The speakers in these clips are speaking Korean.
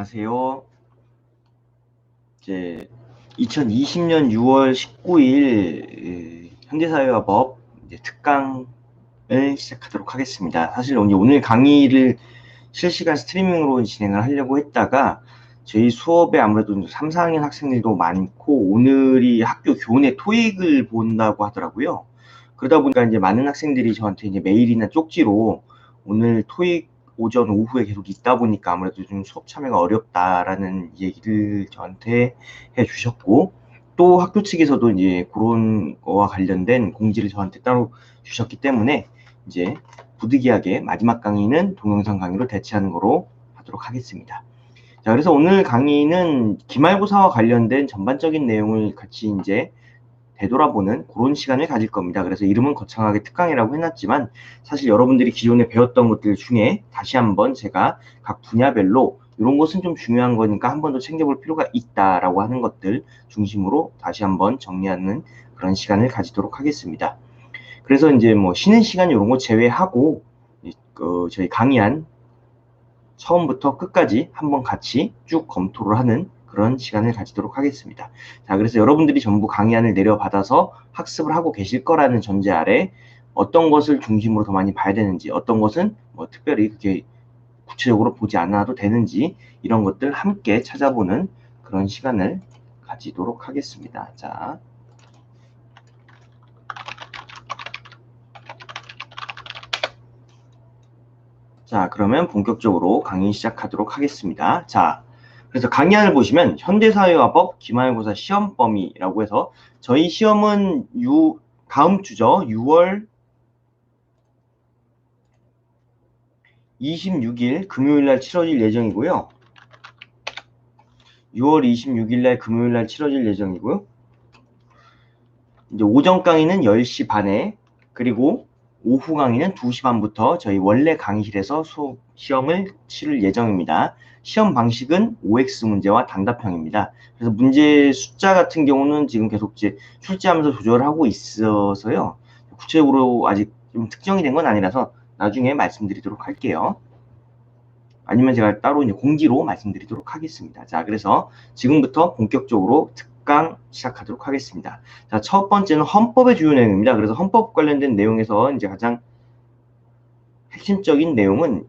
안녕하세요. 이제 2020년 6월 19일 현대사회화법 특강을 시작하도록 하겠습니다. 사실 오늘 강의를 실시간 스트리밍으로 진행을 하려고 했다가 저희 수업에 아무래도 3, 4학년 학생들도 많고 오늘이 학교 교내 토익을 본다고 하더라고요. 그러다 보니까 이제 많은 학생들이 저한테 이제 메일이나 쪽지로 오늘 토익 오전 오후에 계속 있다 보니까 아무래도 좀 수업 참여가 어렵다라는 얘기를 저한테 해주셨고, 또 학교 측에서도 이제 그런 거와 관련된 공지를 저한테 따로 주셨기 때문에 이제 부득이하게 마지막 강의는 동영상 강의로 대체하는 거로 하도록 하겠습니다. 자, 그래서 오늘 강의는 기말고사와 관련된 전반적인 내용을 같이 이제 되돌아보는 그런 시간을 가질 겁니다. 그래서 이름은 거창하게 특강이라고 해놨지만 사실 여러분들이 기존에 배웠던 것들 중에 다시 한번 제가 각 분야별로 이런 것은 좀 중요한 거니까 한 번 더 챙겨볼 필요가 있다라고 하는 것들 중심으로 다시 한번 정리하는 그런 시간을 가지도록 하겠습니다. 그래서 이제 뭐 쉬는 시간 이런 거 제외하고 저희 강의한 처음부터 끝까지 한번 같이 쭉 검토를 하는 그런 시간을 가지도록 하겠습니다. 자, 그래서 여러분들이 전부 강의안을 내려받아서 학습을 하고 계실 거라는 전제 아래 어떤 것을 중심으로 더 많이 봐야 되는지, 어떤 것은 뭐 특별히 그렇게 구체적으로 보지 않아도 되는지 이런 것들 함께 찾아보는 그런 시간을 가지도록 하겠습니다. 자, 그러면 본격적으로 강의 시작하도록 하겠습니다. 자, 그래서 강의안을 보시면 현대사회화법 기말고사 시험 범위라고 해서 저희 시험은 다음 주죠. 6월 26일 금요일날 치러질 예정이고요. 6월 26일날 금요일날 치러질 예정이고요. 이제 오전 강의는 10시 반에, 그리고 오후 강의는 2시 반부터 저희 원래 강의실에서 시험을 치를 예정입니다. 시험 방식은 OX 문제와 단답형입니다. 그래서 문제 숫자 같은 경우는 지금 계속 이제 출제하면서 조절을 하고 있어서요. 구체적으로 아직 좀 특정이 된 건 아니라서 나중에 말씀드리도록 할게요. 아니면 제가 따로 이제 공지로 말씀드리도록 하겠습니다. 자, 그래서 지금부터 본격적으로 특강 시작하도록 하겠습니다. 자, 첫 번째는 헌법의 주요 내용입니다. 그래서 헌법 관련된 내용에서 이제 가장 핵심적인 내용은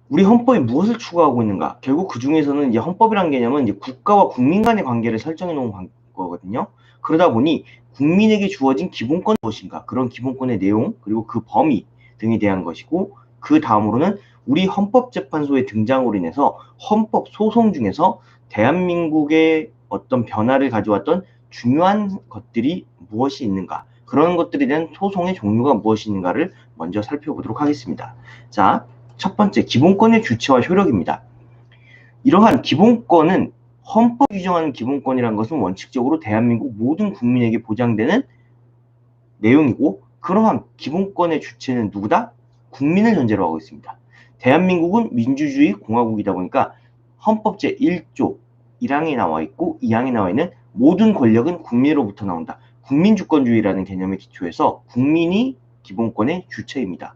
우리 헌법이 무엇을 추구하고 있는가? 결국 그 중에서는 이제 헌법이란 개념은 이제 국가와 국민 간의 관계를 설정해 놓은 거거든요. 그러다 보니 국민에게 주어진 기본권이 무엇인가? 그런 기본권의 내용, 그리고 그 범위 등에 대한 것이고, 그 다음으로는 우리 헌법재판소의 등장으로 인해서 헌법 소송 중에서 대한민국의 어떤 변화를 가져왔던 중요한 것들이 무엇이 있는가? 그런 것들에 대한 소송의 종류가 무엇이 있는가를 먼저 살펴보도록 하겠습니다. 자, 첫 번째, 기본권의 주체와 효력입니다. 이러한 기본권은 헌법이 규정하는 기본권이라는 것은 원칙적으로 대한민국 모든 국민에게 보장되는 내용이고, 그러한 기본권의 주체는 누구다? 국민을 전제로 하고 있습니다. 대한민국은 민주주의 공화국이다 보니까 헌법 제1조 1항에 나와 있고 2항에 나와 있는 모든 권력은 국민으로부터 나온다. 국민주권주의라는 개념에 기초해서 국민이 기본권의 주체입니다.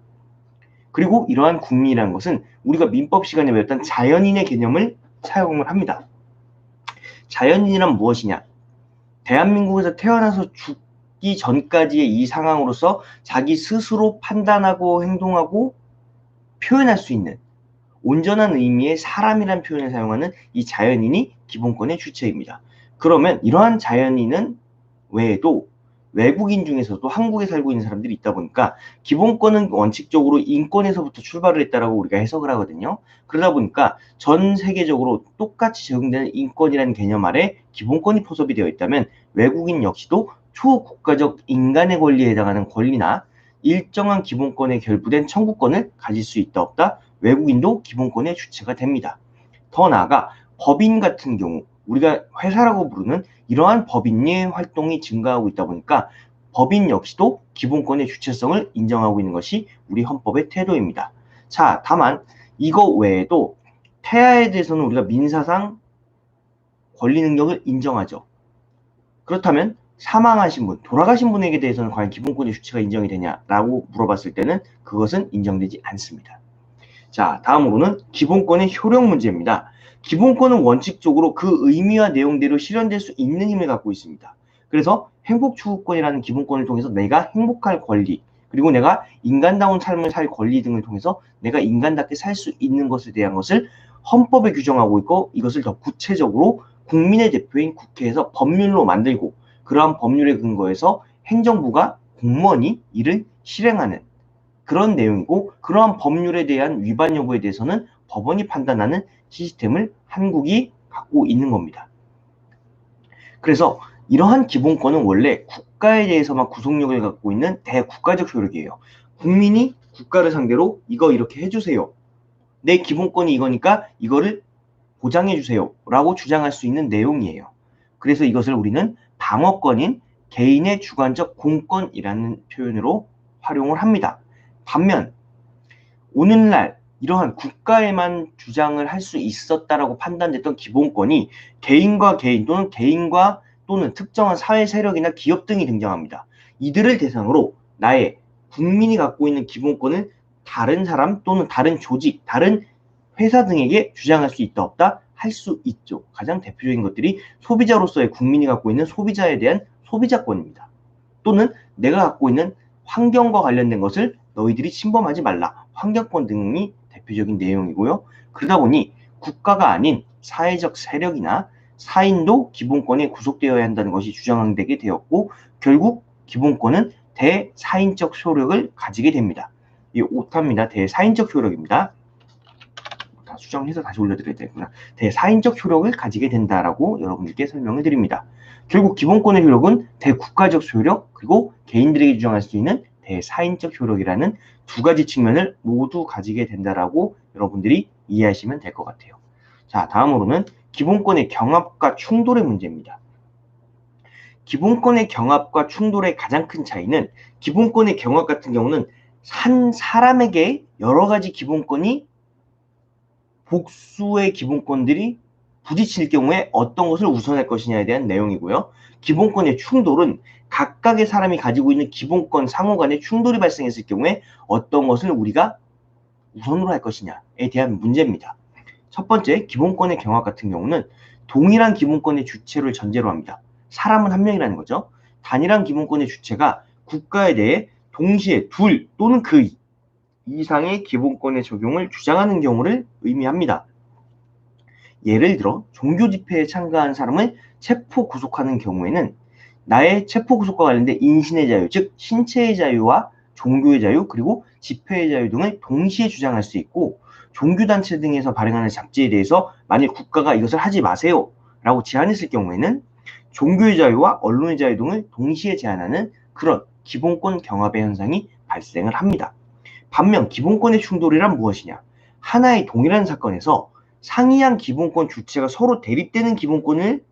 그리고 이러한 국민이라는 것은 우리가 민법 시간에 배웠던 자연인의 개념을 사용을 합니다. 자연인이란 무엇이냐? 대한민국에서 태어나서 죽기 전까지의 이 상황으로서 자기 스스로 판단하고 행동하고 표현할 수 있는 온전한 의미의 사람이란 표현을 사용하는 이 자연인이 기본권의 주체입니다. 그러면 이러한 자연인은 외에도 외국인 중에서도 한국에 살고 있는 사람들이 있다 보니까 기본권은 원칙적으로 인권에서부터 출발을 했다라고 우리가 해석을 하거든요. 그러다 보니까 전 세계적으로 똑같이 적용되는 인권이라는 개념 아래 기본권이 포섭이 되어 있다면 외국인 역시도 초국가적 인간의 권리에 해당하는 권리나 일정한 기본권에 결부된 청구권을 가질 수 있다 없다 외국인도 기본권의 주체가 됩니다. 더 나아가 법인 같은 경우 우리가 회사라고 부르는 이러한 법인의 활동이 증가하고 있다 보니까 법인 역시도 기본권의 주체성을 인정하고 있는 것이 우리 헌법의 태도입니다. 자, 다만 이거 외에도 태아에 대해서는 우리가 민사상 권리 능력을 인정하죠. 그렇다면 사망하신 분, 돌아가신 분에게 대해서는 과연 기본권의 주체가 인정이 되냐라고 물어봤을 때는 그것은 인정되지 않습니다. 자, 다음으로는 기본권의 효력 문제입니다. 기본권은 원칙적으로 그 의미와 내용대로 실현될 수 있는 힘을 갖고 있습니다. 그래서 행복추구권이라는 기본권을 통해서 내가 행복할 권리, 그리고 내가 인간다운 삶을 살 권리 등을 통해서 내가 인간답게 살 수 있는 것에 대한 것을 헌법에 규정하고 있고, 이것을 더 구체적으로 국민의 대표인 국회에서 법률로 만들고, 그러한 법률에 근거해서 행정부가 공무원이 이를 실행하는 그런 내용이고, 그러한 법률에 대한 위반 여부에 대해서는 법원이 판단하는 시스템을 한국이 갖고 있는 겁니다. 그래서 이러한 기본권은 원래 국가에 대해서만 구속력을 갖고 있는 대국가적 효력이에요. 국민이 국가를 상대로 이거 이렇게 해주세요. 내 기본권이 이거니까 이거를 보장해주세요. 라고 주장할 수 있는 내용이에요. 그래서 이것을 우리는 방어권인 개인의 주관적 공권이라는 표현으로 활용을 합니다. 반면 오늘날 이러한 국가에만 주장을 할 수 있었다라고 판단됐던 기본권이 개인과 개인 또는 개인과 또는 특정한 사회 세력이나 기업 등이 등장합니다. 이들을 대상으로 나의 국민이 갖고 있는 기본권을 다른 사람 또는 다른 조직, 다른 회사 등에게 주장할 수 있다 없다? 할 수 있죠. 가장 대표적인 것들이 소비자로서의 국민이 갖고 있는 소비자에 대한 소비자권입니다. 또는 내가 갖고 있는 환경과 관련된 것을 너희들이 침범하지 말라. 환경권 등이 대표적인 내용이고요. 그러다 보니 국가가 아닌 사회적 세력이나 사인도 기본권에 구속되어야 한다는 것이 주장되게 되었고, 결국 기본권은 대사인적 효력을 가지게 됩니다. 이 오타입니다. 대사인적 효력입니다. 다 수정해서 다시 올려드려야 되구나. 대사인적 효력을 가지게 된다라고 여러분들께 설명을 드립니다. 결국 기본권의 효력은 대국가적 효력, 그리고 개인들에게 주장할 수 있는 대사인적 효력이라는 두 가지 측면을 모두 가지게 된다라고 여러분들이 이해하시면 될 것 같아요. 자, 다음으로는 기본권의 경합과 충돌의 문제입니다. 기본권의 경합과 충돌의 가장 큰 차이는, 기본권의 경합 같은 경우는 한 사람에게 여러 가지 기본권이, 복수의 기본권들이 부딪힐 경우에 어떤 것을 우선할 것이냐에 대한 내용이고요. 기본권의 충돌은 각각의 사람이 가지고 있는 기본권 상호 간의 충돌이 발생했을 경우에 어떤 것을 우리가 우선으로 할 것이냐에 대한 문제입니다. 첫 번째, 기본권의 경합 같은 경우는 동일한 기본권의 주체를 전제로 합니다. 사람은 한 명이라는 거죠. 단일한 기본권의 주체가 국가에 대해 동시에 둘 또는 그 이상의 기본권의 적용을 주장하는 경우를 의미합니다. 예를 들어 종교 집회에 참가한 사람을 체포 구속하는 경우에는 나의 체포 구속과 관련된 인신의 자유, 즉 신체의 자유와 종교의 자유, 그리고 집회의 자유 등을 동시에 주장할 수 있고, 종교단체 등에서 발행하는 잡지에 대해서 만일 국가가 이것을 하지 마세요 라고 제안했을 경우에는 종교의 자유와 언론의 자유 등을 동시에 제한하는 그런 기본권 경합의 현상이 발생을 합니다. 반면 기본권의 충돌이란 무엇이냐? 하나의 동일한 사건에서 상이한 기본권 주체가 서로 대립되는 기본권을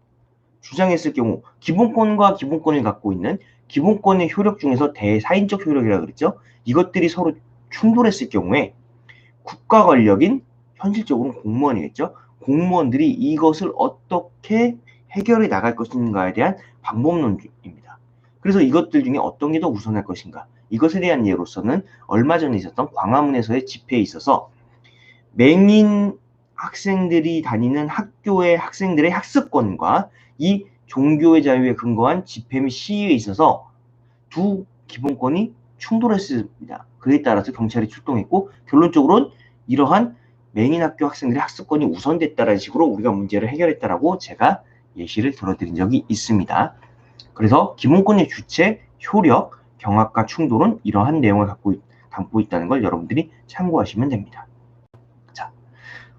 주장했을 경우, 기본권과 기본권을 갖고 있는 기본권의 효력 중에서 대사인적 효력이라고 그랬죠. 이것들이 서로 충돌했을 경우에 국가 권력인, 현실적으로는 공무원이겠죠. 공무원들이 이것을 어떻게 해결해 나갈 것인가에 대한 방법론입니다. 그래서 이것들 중에 어떤 게 더 우선할 것인가? 이것에 대한 예로서는 얼마 전에 있었던 광화문에서의 집회에 있어서 맹인 학생들이 다니는 학교의 학생들의 학습권과 이 종교의 자유에 근거한 집회 및 시위에 있어서 두 기본권이 충돌했습니다. 그에 따라서 경찰이 출동했고, 결론적으로는 이러한 맹인 학교 학생들의 학습권이 우선됐다는 식으로 우리가 문제를 해결했다라고 제가 예시를 들어드린 적이 있습니다. 그래서 기본권의 주체, 효력, 경합과 충돌은 이러한 내용을 담고 있다는 걸 여러분들이 참고하시면 됩니다. 자,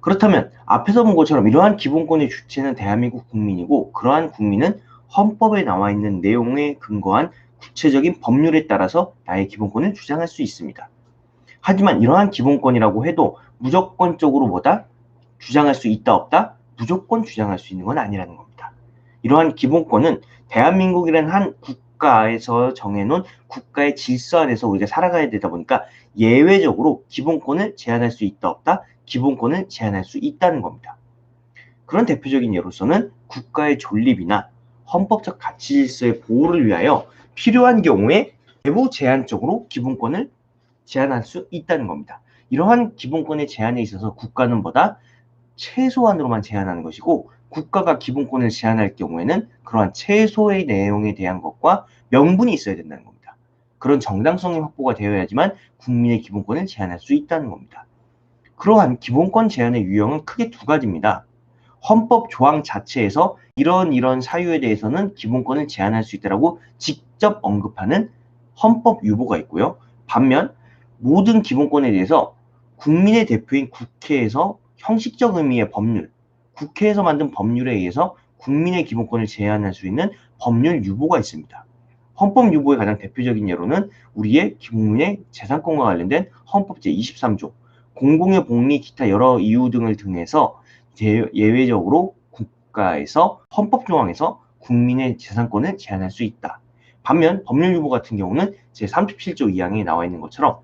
그렇다면 앞에서 본 것처럼 이러한 기본권의 주체는 대한민국 국민이고, 그러한 국민은 헌법에 나와 있는 내용에 근거한 구체적인 법률에 따라서 나의 기본권을 주장할 수 있습니다. 하지만 이러한 기본권이라고 해도 무조건적으로 뭐다? 주장할 수 있다 없다? 무조건 주장할 수 있는 건 아니라는 겁니다. 이러한 기본권은 대한민국이라는 한 국가에서 정해놓은 국가의 질서 안에서 우리가 살아가야 되다 보니까 예외적으로 기본권을 제한할 수 있다 없다? 기본권을 제한할 수 있다는 겁니다. 그런 대표적인 예로서는 국가의 존립이나 헌법적 가치 질서의 보호를 위하여 필요한 경우에 외부 제한적으로 기본권을 제한할 수 있다는 겁니다. 이러한 기본권의 제한에 있어서 국가는 뭐다? 최소한으로만 제한하는 것이고, 국가가 기본권을 제한할 경우에는 그러한 최소의 내용에 대한 것과 명분이 있어야 된다는 겁니다. 그런 정당성이 확보가 되어야지만 국민의 기본권을 제한할 수 있다는 겁니다. 그러한 기본권 제한의 유형은 크게 두 가지입니다. 헌법 조항 자체에서 이런 사유에 대해서는 기본권을 제한할 수 있다고 직접 언급하는 헌법 유보가 있고요. 반면 모든 기본권에 대해서 국민의 대표인 국회에서 형식적 의미의 법률, 국회에서 만든 법률에 의해서 국민의 기본권을 제한할 수 있는 법률 유보가 있습니다. 헌법 유보의 가장 대표적인 예로는 우리의 국민의 재산권과 관련된 헌법 제23조, 공공의 복리 기타 여러 이유 등을 등해서 예외적으로 국가에서 헌법 조항에서 국민의 재산권을 제한할 수 있다. 반면 법률 유보 같은 경우는 제37조 2항에 나와 있는 것처럼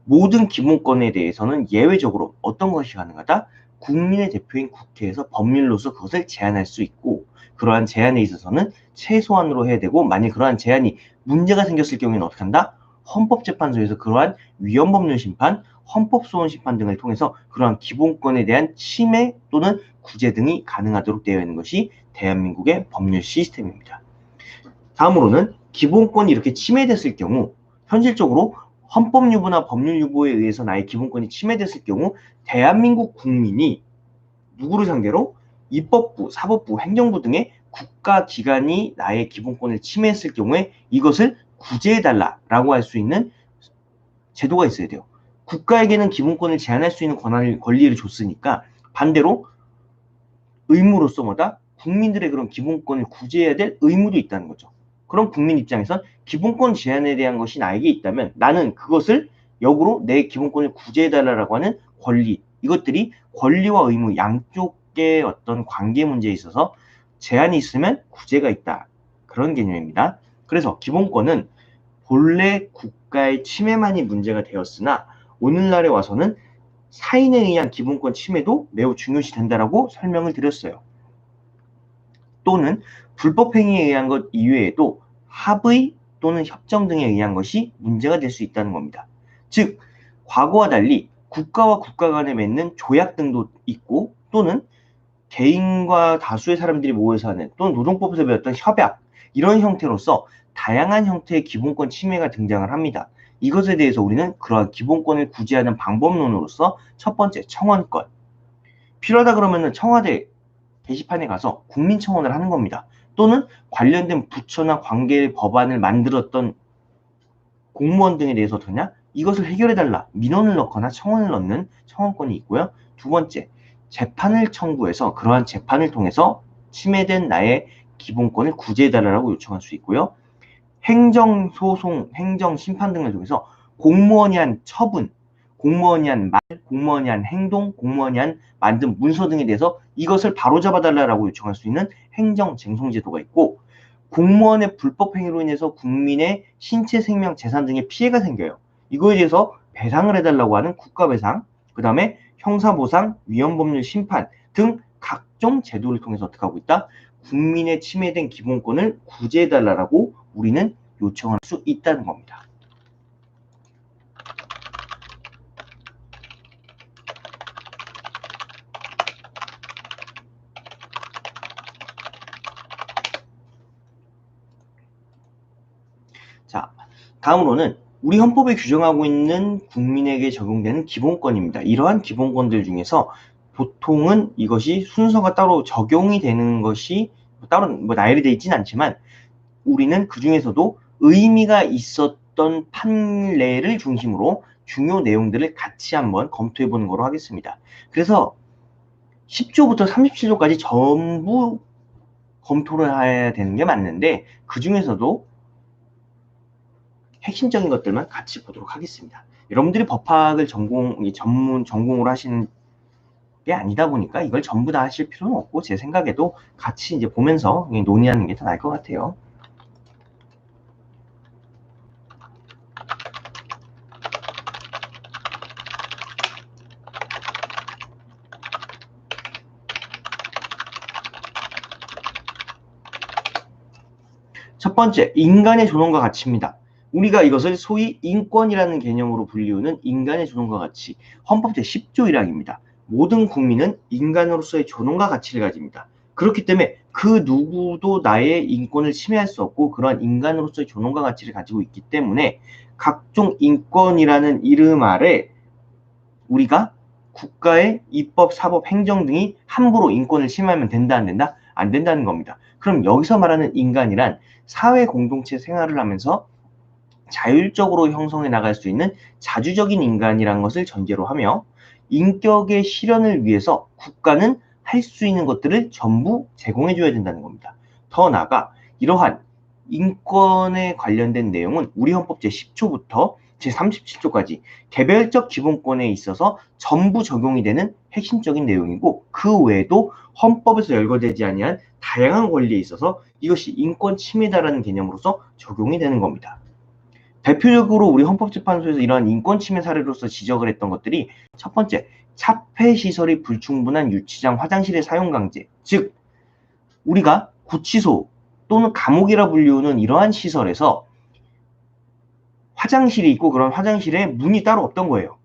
모든 기본권에 대해서는 예외적으로 어떤 것이 가능하다? 국민의 대표인 국회에서 법률로서 그것을 제한할 수 있고, 그러한 제한에 있어서는 최소한으로 해야 되고, 만약 그러한 제한이 문제가 생겼을 경우에는 어떻게 한다? 헌법재판소에서 그러한 위헌법률 심판, 헌법소원 심판 등을 통해서 그러한 기본권에 대한 침해 또는 구제 등이 가능하도록 되어 있는 것이 대한민국의 법률 시스템입니다. 다음으로는 기본권이 이렇게 침해됐을 경우 현실적으로 헌법 유보나 법률 유보에 의해서 나의 기본권이 침해됐을 경우 대한민국 국민이 누구를 상대로? 입법부, 사법부, 행정부 등의 국가기관이 나의 기본권을 침해했을 경우에 이것을 구제해달라라고 할 수 있는 제도가 있어야 돼요. 국가에게는 기본권을 제한할 수 있는 권리를 줬으니까 반대로 의무로서 뭐다? 국민들의 그런 기본권을 구제해야 될 의무도 있다는 거죠. 그럼 국민 입장에선 기본권 제한에 대한 것이 나에게 있다면 나는 그것을 역으로 내 기본권을 구제해달라고 하는 권리, 이것들이 권리와 의무 양쪽의 어떤 관계 문제에 있어서 제한이 있으면 구제가 있다. 그런 개념입니다. 그래서 기본권은 본래 국가의 침해만이 문제가 되었으나 오늘날에 와서는 사인에 의한 기본권 침해도 매우 중요시 된다라고 설명을 드렸어요. 또는 불법 행위에 의한 것 이외에도 합의 또는 협정 등에 의한 것이 문제가 될 수 있다는 겁니다. 즉 과거와 달리 국가와 국가 간에 맺는 조약 등도 있고 또는 개인과 다수의 사람들이 모여서 하는 또는 노동법에서 배웠던 협약 이런 형태로서 다양한 형태의 기본권 침해가 등장을 합니다. 이것에 대해서 우리는 그러한 기본권을 구제하는 방법론으로서 첫 번째 청원권. 필요하다 그러면 청와대 게시판에 가서 국민청원을 하는 겁니다. 또는 관련된 부처나 관계 법안을 만들었던 공무원 등에 대해서 어떠냐? 이것을 해결해달라. 민원을 넣거나 청원을 넣는 청원권이 있고요. 두 번째, 재판을 청구해서 그러한 재판을 통해서 침해된 나의 기본권을 구제해달라고 요청할 수 있고요. 행정소송, 행정심판 등을 통해서 공무원이 한 처분, 공무원이 한 말, 공무원이 한 행동, 공무원이 한 만든 문서 등에 대해서 이것을 바로잡아달라고 요청할 수 있는 행정쟁송제도가 있고 공무원의 불법 행위로 인해서 국민의 신체, 생명, 재산 등의 피해가 생겨요. 이거에 대해서 배상을 해달라고 하는 국가배상, 그 다음에 형사보상, 위헌법률 심판 등 각종 제도를 통해서 어떻게 하고 있다? 국민의 침해된 기본권을 구제해달라고 우리는 요청할 수 있다는 겁니다. 자, 다음으로는 우리 헌법에 규정하고 있는 국민에게 적용되는 기본권입니다. 이러한 기본권들 중에서 보통은 이것이 순서가 따로 적용이 되는 것이 따로 나열이 되어 있진 않지만 우리는 그 중에서도 의미가 있었던 판례를 중심으로 중요 내용들을 같이 한번 검토해 보는 거로 하겠습니다. 그래서 10조부터 37조까지 전부 검토를 해야 되는 게 맞는데 그 중에서도 핵심적인 것들만 같이 보도록 하겠습니다. 여러분들이 법학을 전공으로 하시는 게 아니다 보니까 이걸 전부 다 하실 필요는 없고 제 생각에도 같이 이제 보면서 논의하는 게 더 나을 것 같아요. 첫 번째, 인간의 존엄과 가치입니다. 우리가 이것을 소위 인권이라는 개념으로 불리우는 인간의 존엄과 가치, 헌법 제10조 1항입니다. 모든 국민은 인간으로서의 존엄과 가치를 가집니다. 그렇기 때문에 그 누구도 나의 인권을 침해할 수 없고 그러한 인간으로서의 존엄과 가치를 가지고 있기 때문에 각종 인권이라는 이름 아래 우리가 국가의 입법, 사법, 행정 등이 함부로 인권을 침해하면 된다, 안 된다? 안 된다는 겁니다. 그럼 여기서 말하는 인간이란 사회 공동체 생활을 하면서 자율적으로 형성해 나갈 수 있는 자주적인 인간이라는 것을 전제로 하며 인격의 실현을 위해서 국가는 할 수 있는 것들을 전부 제공해 줘야 된다는 겁니다. 더 나아가 이러한 인권에 관련된 내용은 우리 헌법 제10조부터 제37조까지 개별적 기본권에 있어서 전부 적용이 되는 핵심적인 내용이고 그 외에도 헌법에서 열거되지 아니한 다양한 권리에 있어서 이것이 인권 침해다라는 개념으로서 적용이 되는 겁니다. 대표적으로 우리 헌법재판소에서 이러한 인권 침해 사례로서 지적을 했던 것들이 첫 번째, 차폐시설이 불충분한 유치장 화장실의 사용 강제. 즉 우리가 구치소 또는 감옥이라 불리우는 이러한 시설에서 화장실이 있고 그런 화장실에 문이 따로 없던 거예요.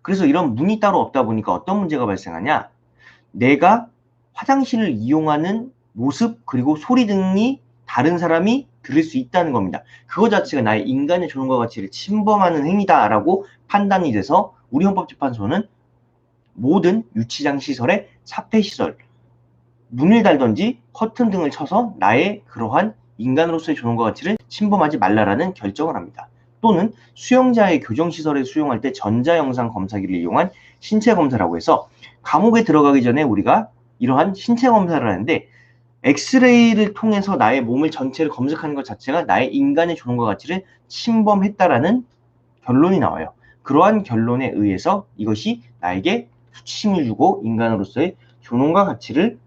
그래서 이런 문이 따로 없다 보니까 어떤 문제가 발생하냐? 내가 화장실을 이용하는 모습 그리고 소리 등이 다른 사람이 들을 수 있다는 겁니다. 그거 자체가 나의 인간의 존엄과 가치를 침범하는 행위다라고 판단이 돼서 우리 헌법재판소는 모든 유치장 시설의 차폐시설, 문을 달던지 커튼 등을 쳐서 나의 그러한 인간으로서의 존엄과 가치를 침범하지 말라라는 결정을 합니다. 또는 수용자의 교정시설에 수용할 때 전자영상 검사기를 이용한 신체검사라고 해서 감옥에 들어가기 전에 우리가 이러한 신체검사를 하는데 엑스레이를 통해서 나의 몸을 전체를 검색하는 것 자체가 나의 인간의 존엄과 가치를 침범했다라는 결론이 나와요. 그러한 결론에 의해서 이것이 나에게 수치심을 주고 인간으로서의 존엄과 가치를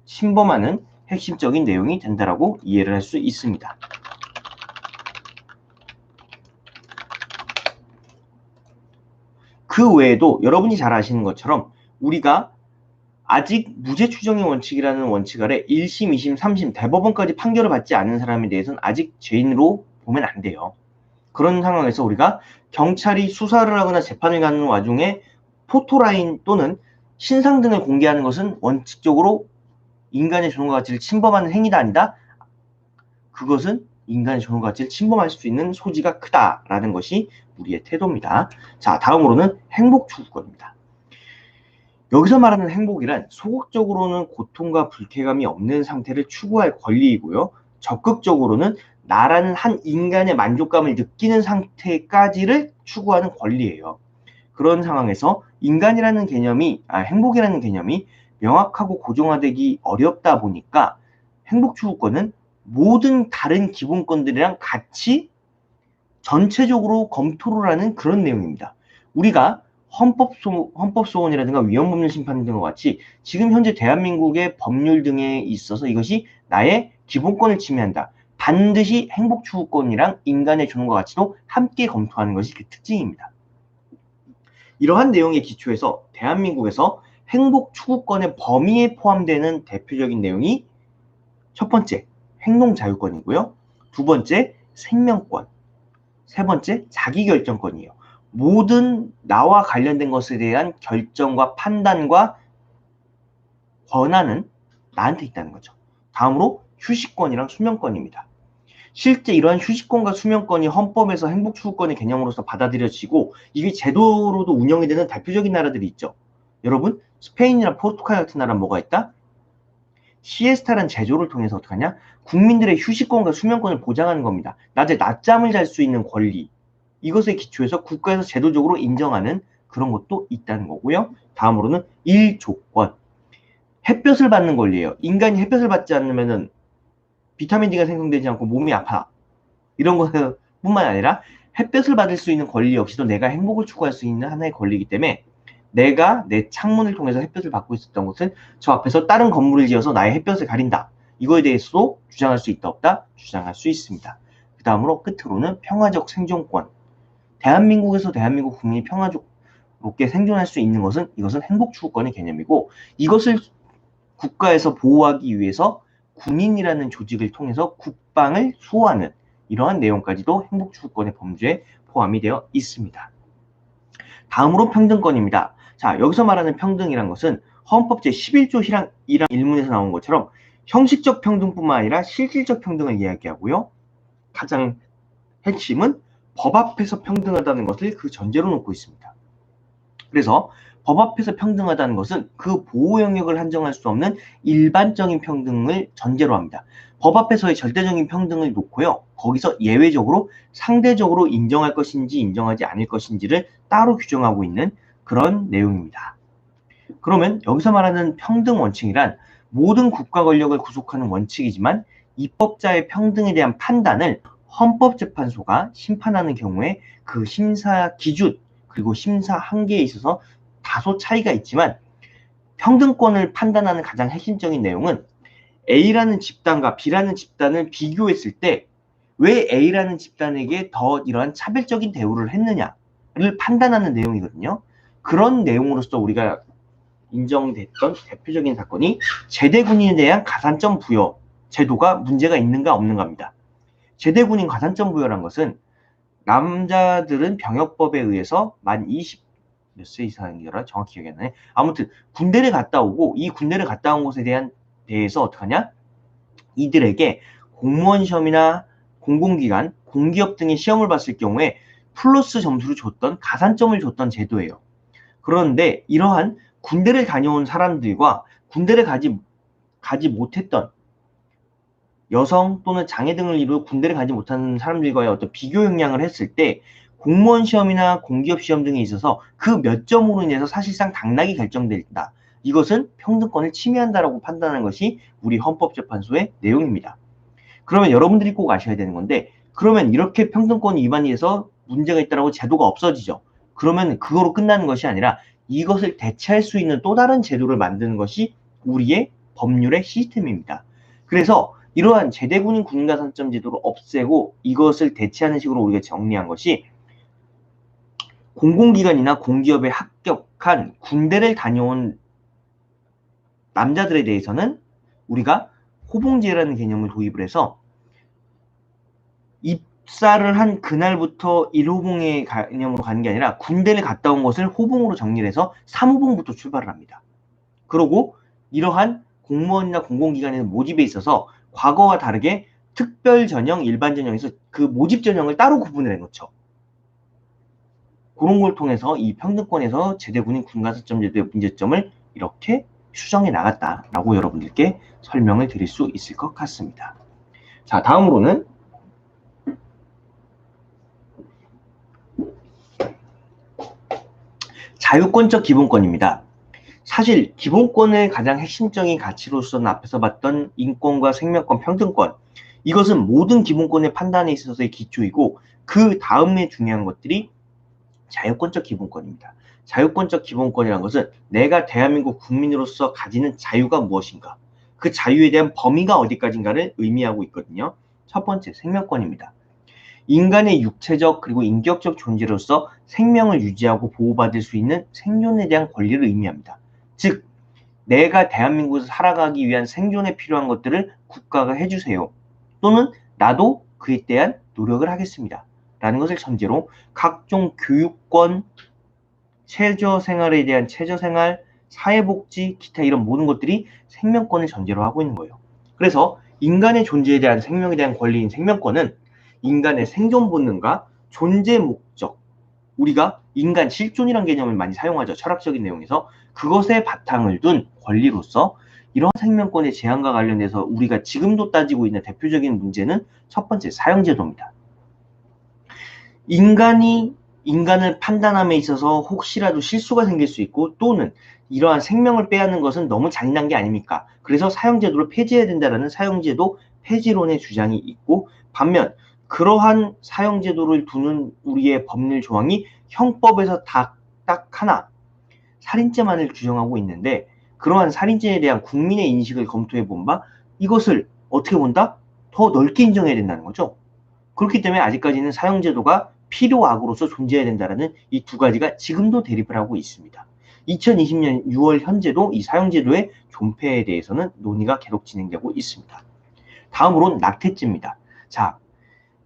침범하는 핵심적인 내용이 된다라고 이해를 할 수 있습니다. 그 외에도 여러분이 잘 아시는 것처럼 우리가 아직 무죄 추정의 원칙이라는 원칙 아래 1심, 2심, 3심 대법원까지 판결을 받지 않은 사람에 대해서는 아직 죄인으로 보면 안 돼요. 그런 상황에서 우리가 경찰이 수사를 하거나 재판을 가는 와중에 포토라인 또는 신상 등을 공개하는 것은 원칙적으로 인간의 존엄과 가치를 침범하는 행위다 아니다? 그것은 인간의 존엄과 가치를 침범할 수 있는 소지가 크다라는 것이 우리의 태도입니다. 자, 다음으로는 행복 추구권입니다. 여기서 말하는 행복이란 소극적으로는 고통과 불쾌감이 없는 상태를 추구할 권리이고요. 적극적으로는 나라는 한 인간의 만족감을 느끼는 상태까지를 추구하는 권리예요. 그런 상황에서 인간이라는 개념이, 행복이라는 개념이 명확하고 고정화되기 어렵다 보니까 행복 추구권은 모든 다른 기본권들이랑 같이 전체적으로 검토를 하는 그런 내용입니다. 우리가 헌법소원이라든가 위헌법률 심판 등과 같이 지금 현재 대한민국의 법률 등에 있어서 이것이 나의 기본권을 침해한다. 반드시 행복추구권이랑 인간의 존엄과 가치도 함께 검토하는 것이 그 특징입니다. 이러한 내용에 기초해서 대한민국에서 행복추구권의 범위에 포함되는 대표적인 내용이 첫 번째, 행동자유권이고요. 두 번째, 생명권. 세 번째, 자기결정권이에요. 모든 나와 관련된 것에 대한 결정과 판단과 권한은 나한테 있다는 거죠. 다음으로 휴식권이랑 수면권입니다. 실제 이러한 휴식권과 수면권이 헌법에서 행복추구권의 개념으로서 받아들여지고 이게 제도로도 운영이 되는 대표적인 나라들이 있죠. 여러분, 스페인이나 포르투갈 같은 나라는 뭐가 있다? 시에스타라는 제도를 통해서 어떻게 하냐? 국민들의 휴식권과 수면권을 보장하는 겁니다. 낮에 낮잠을 잘 수 있는 권리. 이것에 기초해서 국가에서 제도적으로 인정하는 그런 것도 있다는 거고요. 다음으로는 일조권. 햇볕을 받는 권리예요. 인간이 햇볕을 받지 않으면은 비타민 D가 생성되지 않고 몸이 아파. 이런 것뿐만 아니라 햇볕을 받을 수 있는 권리 역시도 내가 행복을 추구할 수 있는 하나의 권리이기 때문에 내가 내 창문을 통해서 햇볕을 받고 있었던 것은 저 앞에서 다른 건물을 지어서 나의 햇볕을 가린다. 이거에 대해서도 주장할 수 있다 없다? 주장할 수 있습니다. 그 다음으로 끝으로는 평화적 생존권. 대한민국에서 대한민국 국민이 평화롭게 생존할 수 있는 것은 이것은 행복추구권의 개념이고 이것을 국가에서 보호하기 위해서 군인이라는 조직을 통해서 국방을 수호하는 이러한 내용까지도 행복추구권의 범주에 포함이 되어 있습니다. 다음으로 평등권입니다. 자, 여기서 말하는 평등이란 것은 헌법 제11조 1항 1문에서 나온 것처럼 형식적 평등뿐만 아니라 실질적 평등을 이야기하고요. 가장 핵심은 법 앞에서 평등하다는 것을 그 전제로 놓고 있습니다. 그래서 법 앞에서 평등하다는 것은 그 보호 영역을 한정할 수 없는 일반적인 평등을 전제로 합니다. 법 앞에서의 절대적인 평등을 놓고요. 거기서 예외적으로 상대적으로 인정할 것인지 인정하지 않을 것인지를 따로 규정하고 있는 그런 내용입니다. 그러면 여기서 말하는 평등 원칙이란 모든 국가 권력을 구속하는 원칙이지만 입법자의 평등에 대한 판단을 헌법재판소가 심판하는 경우에 그 심사 기준 그리고 심사 한계에 있어서 다소 차이가 있지만 평등권을 판단하는 가장 핵심적인 내용은 A라는 집단과 B라는 집단을 비교했을 때 왜 A라는 집단에게 더 이러한 차별적인 대우를 했느냐를 판단하는 내용이거든요. 그런 내용으로서 우리가 인정됐던 대표적인 사건이 제대군인에 대한 가산점 부여 제도가 문제가 있는가 없는가입니다. 제대군인 가산점 부여란 것은 남자들은 병역법에 의해서 만 20 몇 세 이상이더라 정확히 기억이 안 나네. 아무튼 군대를 갔다 오고 이 군대를 갔다 온 것에 대해서 어떡하냐? 이들에게 공무원 시험이나 공공기관, 공기업 등의 시험을 봤을 경우에 플러스 점수를 줬던 가산점을 줬던 제도예요. 그런데 이러한 군대를 다녀온 사람들과 군대를 가지 못했던 여성 또는 장애 등을 이루고 군대를 가지 못하는 사람들과의 어떤 비교 역량을 했을 때 공무원 시험이나 공기업 시험 등에 있어서 그 몇 점으로 인해서 사실상 당락이 결정된다. 이것은 평등권을 침해한다라고 판단하는 것이 우리 헌법재판소의 내용입니다. 그러면 여러분들이 꼭 아셔야 되는 건데 그러면 이렇게 평등권 위반이 돼서 문제가 있다라고 제도가 없어지죠. 그러면 그거로 끝나는 것이 아니라 이것을 대체할 수 있는 또 다른 제도를 만드는 것이 우리의 법률의 시스템입니다. 그래서 이러한 제대군인 군인가산점 제도를 없애고 이것을 대체하는 식으로 우리가 정리한 것이 공공기관이나 공기업에 합격한 군대를 다녀온 남자들에 대해서는 우리가 호봉제라는 개념을 도입을 해서 입사를 한 그날부터 1호봉의 개념으로 가는 게 아니라 군대를 갔다 온 것을 호봉으로 정리를 해서 3호봉부터 출발을 합니다. 그리고 이러한 공무원이나 공공기관의 모집에 있어서 과거와 다르게 특별 전형, 일반 전형에서 그 모집 전형을 따로 구분을 해놓죠. 그런 걸 통해서 이 평등권에서 제대군인 군가산점 제도의 문제점을 이렇게 수정해 나갔다라고 여러분들께 설명을 드릴 수 있을 것 같습니다. 자, 다음으로는 자유권적 기본권입니다. 사실 기본권의 가장 핵심적인 가치로서는 앞에서 봤던 인권과 생명권, 평등권 이것은 모든 기본권의 판단에 있어서의 기초이고 그 다음에 중요한 것들이 자유권적 기본권입니다. 자유권적 기본권이라는 것은 내가 대한민국 국민으로서 가지는 자유가 무엇인가 그 자유에 대한 범위가 어디까지인가를 의미하고 있거든요. 첫 번째 생명권입니다. 인간의 육체적 그리고 인격적 존재로서 생명을 유지하고 보호받을 수 있는 생존에 대한 권리를 의미합니다. 즉 내가 대한민국에서 살아가기 위한 생존에 필요한 것들을 국가가 해주세요. 또는 나도 그에 대한 노력을 하겠습니다. 라는 것을 전제로 각종 교육권, 최저생활에 대한 최저생활, 사회복지, 기타 이런 모든 것들이 생명권을 전제로 하고 있는 거예요. 그래서 인간의 존재에 대한 생명에 대한 권리인 생명권은 인간의 생존 본능과 존재 목적, 우리가 인간 실존이라는 개념을 많이 사용하죠. 철학적인 내용에서 그것에 바탕을 둔 권리로서 이런 생명권의 제한과 관련해서 우리가 지금도 따지고 있는 대표적인 문제는 첫 번째 사형제도입니다. 인간이 인간을 판단함에 있어서 혹시라도 실수가 생길 수 있고 또는 이러한 생명을 빼앗는 것은 너무 잔인한 게 아닙니까? 그래서 사형제도를 폐지해야 된다는 사형제도 폐지론의 주장이 있고 반면 그러한 사형제도를 두는 우리의 법률 조항이 형법에서 딱 하나 살인죄만을 규정하고 있는데 그러한 살인죄에 대한 국민의 인식을 검토해 본 바 이것을 어떻게 본다? 더 넓게 인정해야 된다는 거죠. 그렇기 때문에 아직까지는 사형제도가 필요악으로서 존재해야 된다는 이 두 가지가 지금도 대립을 하고 있습니다. 2020년 6월 현재도 이 사형제도의 존폐에 대해서는 논의가 계속 진행되고 있습니다. 다음으로는 낙태죄입니다. 자,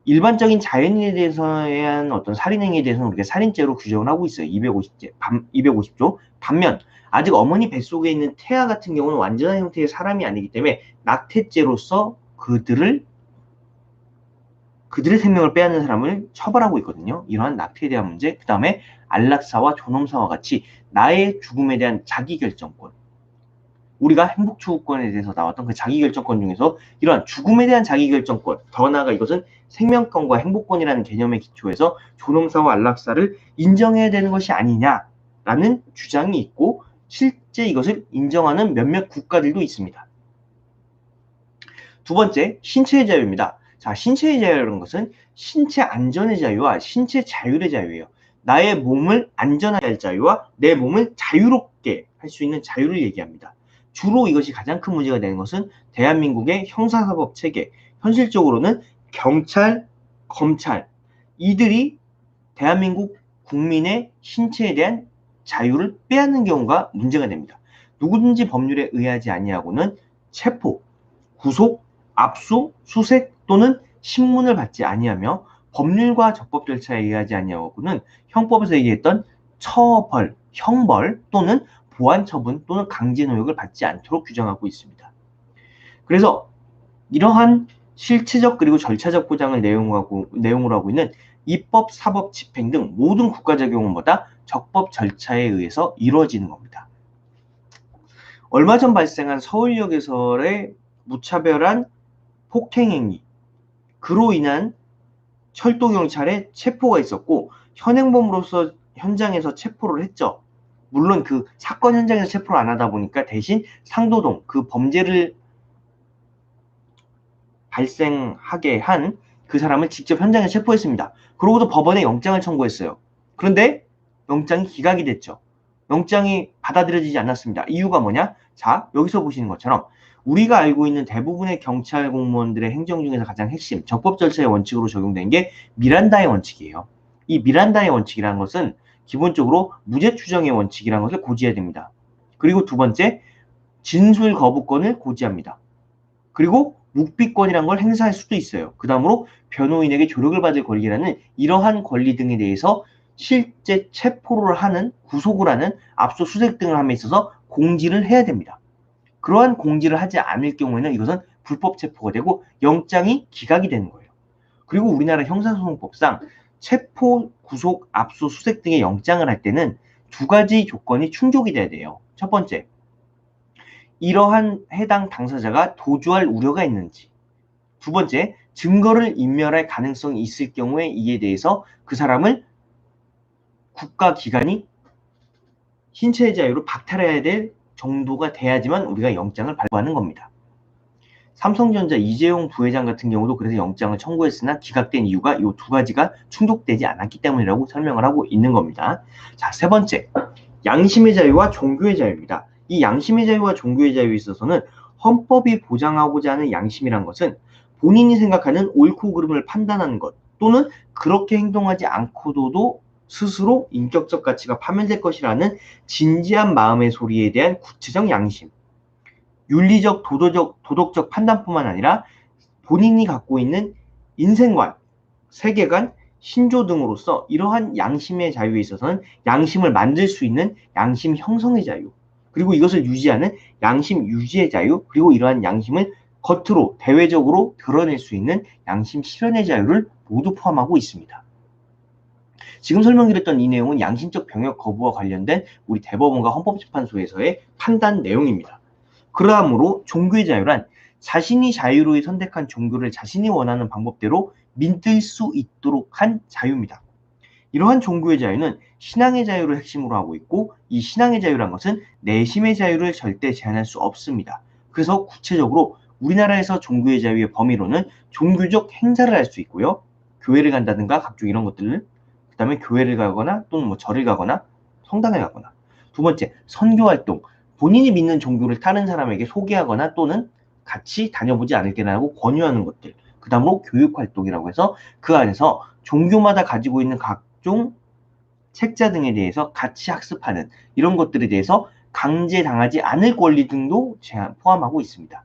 일반적인 자연인에 대해서의 어떤 살인행위에 대해서는 우리가 살인죄로 규정을 하고 있어요. 250조. 반면 아직 어머니 뱃속에 있는 태아 같은 경우는 완전한 형태의 사람이 아니기 때문에 낙태죄로서 그들의 생명을 빼앗는 사람을 처벌하고 있거든요. 이러한 낙태에 대한 문제, 그 다음에 안락사와 존엄사와 같이 나의 죽음에 대한 자기결정권, 우리가 행복추구권에 대해서 나왔던 그 자기결정권 중에서 이러한 죽음에 대한 자기결정권, 더 나아가 이것은 생명권과 행복권이라는 개념의 기초에서 존엄사와 안락사를 인정해야 되는 것이 아니냐라는 주장이 있고, 실제 이것을 인정하는 몇몇 국가들도 있습니다. 두 번째, 신체의 자유입니다. 자, 신체의 자유라는 것은 신체 안전의 자유와 신체 자율의 자유예요. 나의 몸을 안전하게 할 자유와 내 몸을 자유롭게 할 수 있는 자유를 얘기합니다. 주로 이것이 가장 큰 문제가 되는 것은 대한민국의 형사사법 체계, 현실적으로는 경찰, 검찰, 이들이 대한민국 국민의 신체에 대한 자유를 빼앗는 경우가 문제가 됩니다. 누구든지 법률에 의하지 아니하고는 체포, 구속, 압수, 수색 또는 신문을 받지 아니하며 법률과 적법 절차에 의하지 아니하고는 형법에서 얘기했던 처벌, 형벌 또는 보안 처분 또는 강제 노역을 받지 않도록 규정하고 있습니다. 그래서 이러한 실체적 그리고 절차적 보장을 내용으로 하고 있는 입법, 사법, 집행 등 모든 국가적 경우마다 적법 절차에 의해서 이루어지는 겁니다. 얼마 전 발생한 서울역에서의 무차별한 폭행행위, 그로 인한 철도경찰의 체포가 있었고 현행범으로서 현장에서 체포를 했죠. 물론 그 사건 현장에서 체포를 안 하다 보니까 대신 상도동, 그 범죄를 발생하게 한 그 사람을 직접 현장에 체포했습니다. 그러고도 법원에 영장을 청구했어요. 그런데 영장이 기각이 됐죠. 영장이 받아들여지지 않았습니다. 이유가 뭐냐? 자, 여기서 보시는 것처럼 우리가 알고 있는 대부분의 경찰 공무원들의 행정 중에서 가장 핵심, 적법 절차의 원칙으로 적용된 게 미란다의 원칙이에요. 이 미란다의 원칙이라는 것은 기본적으로 무죄 추정의 원칙이라는 것을 고지해야 됩니다. 그리고 두 번째, 진술 거부권을 고지합니다. 그리고 묵비권이라는 걸 행사할 수도 있어요. 그 다음으로 변호인에게 조력을 받을 권리라는 이러한 권리 등에 대해서 실제 체포를 하는, 구속을 하는, 압수수색 등을 함에 있어서 공지를 해야 됩니다. 그러한 공지를 하지 않을 경우에는 이것은 불법 체포가 되고 영장이 기각이 되는 거예요. 그리고 우리나라 형사소송법상 체포, 구속, 압수, 수색 등의 영장을 할 때는 두 가지 조건이 충족이 돼야 돼요. 첫 번째, 이러한 해당 당사자가 도주할 우려가 있는지. 두 번째, 증거를 인멸할 가능성이 있을 경우에 이에 대해서 그 사람을 국가기관이 신체의 자유를 박탈해야 될 정도가 돼야지만 우리가 영장을 발부하는 겁니다. 삼성전자 이재용 부회장 같은 경우도 그래서 영장을 청구했으나 기각된 이유가 이 두 가지가 충족되지 않았기 때문이라고 설명을 하고 있는 겁니다. 자, 세 번째, 양심의 자유와 종교의 자유입니다. 이 양심의 자유와 종교의 자유에 있어서는 헌법이 보장하고자 하는 양심이란 것은 본인이 생각하는 옳고 그름을 판단하는 것 또는 그렇게 행동하지 않고도 스스로 인격적 가치가 파멸될 것이라는 진지한 마음의 소리에 대한 구체적 양심, 윤리적, 도덕적 판단뿐만 아니라 본인이 갖고 있는 인생관, 세계관, 신조 등으로서 이러한 양심의 자유에 있어서는 양심을 만들 수 있는 양심 형성의 자유, 그리고 이것을 유지하는 양심 유지의 자유, 그리고 이러한 양심을 겉으로 대외적으로 드러낼 수 있는 양심 실현의 자유를 모두 포함하고 있습니다. 지금 설명드렸던 이 내용은 양심적 병역 거부와 관련된 우리 대법원과 헌법재판소에서의 판단 내용입니다. 그러므로 종교의 자유란 자신이 자유로이 선택한 종교를 자신이 원하는 방법대로 믿을 수 있도록 한 자유입니다. 이러한 종교의 자유는 신앙의 자유를 핵심으로 하고 있고 이 신앙의 자유란 것은 내심의 자유를 절대 제한할 수 없습니다. 그래서 구체적으로 우리나라에서 종교의 자유의 범위로는 종교적 행사를 할 수 있고요. 교회를 간다든가 각종 이런 것들을, 그 다음에 교회를 가거나 또는 뭐 절을 가거나 성당에 가거나, 두 번째, 선교활동, 본인이 믿는 종교를 다른 사람에게 소개하거나 또는 같이 다녀보지 않을게라고 권유하는 것들, 그 다음으로 교육활동이라고 해서 그 안에서 종교마다 가지고 있는 각종 책자 등에 대해서 같이 학습하는 이런 것들에 대해서 강제당하지 않을 권리 등도 포함하고 있습니다.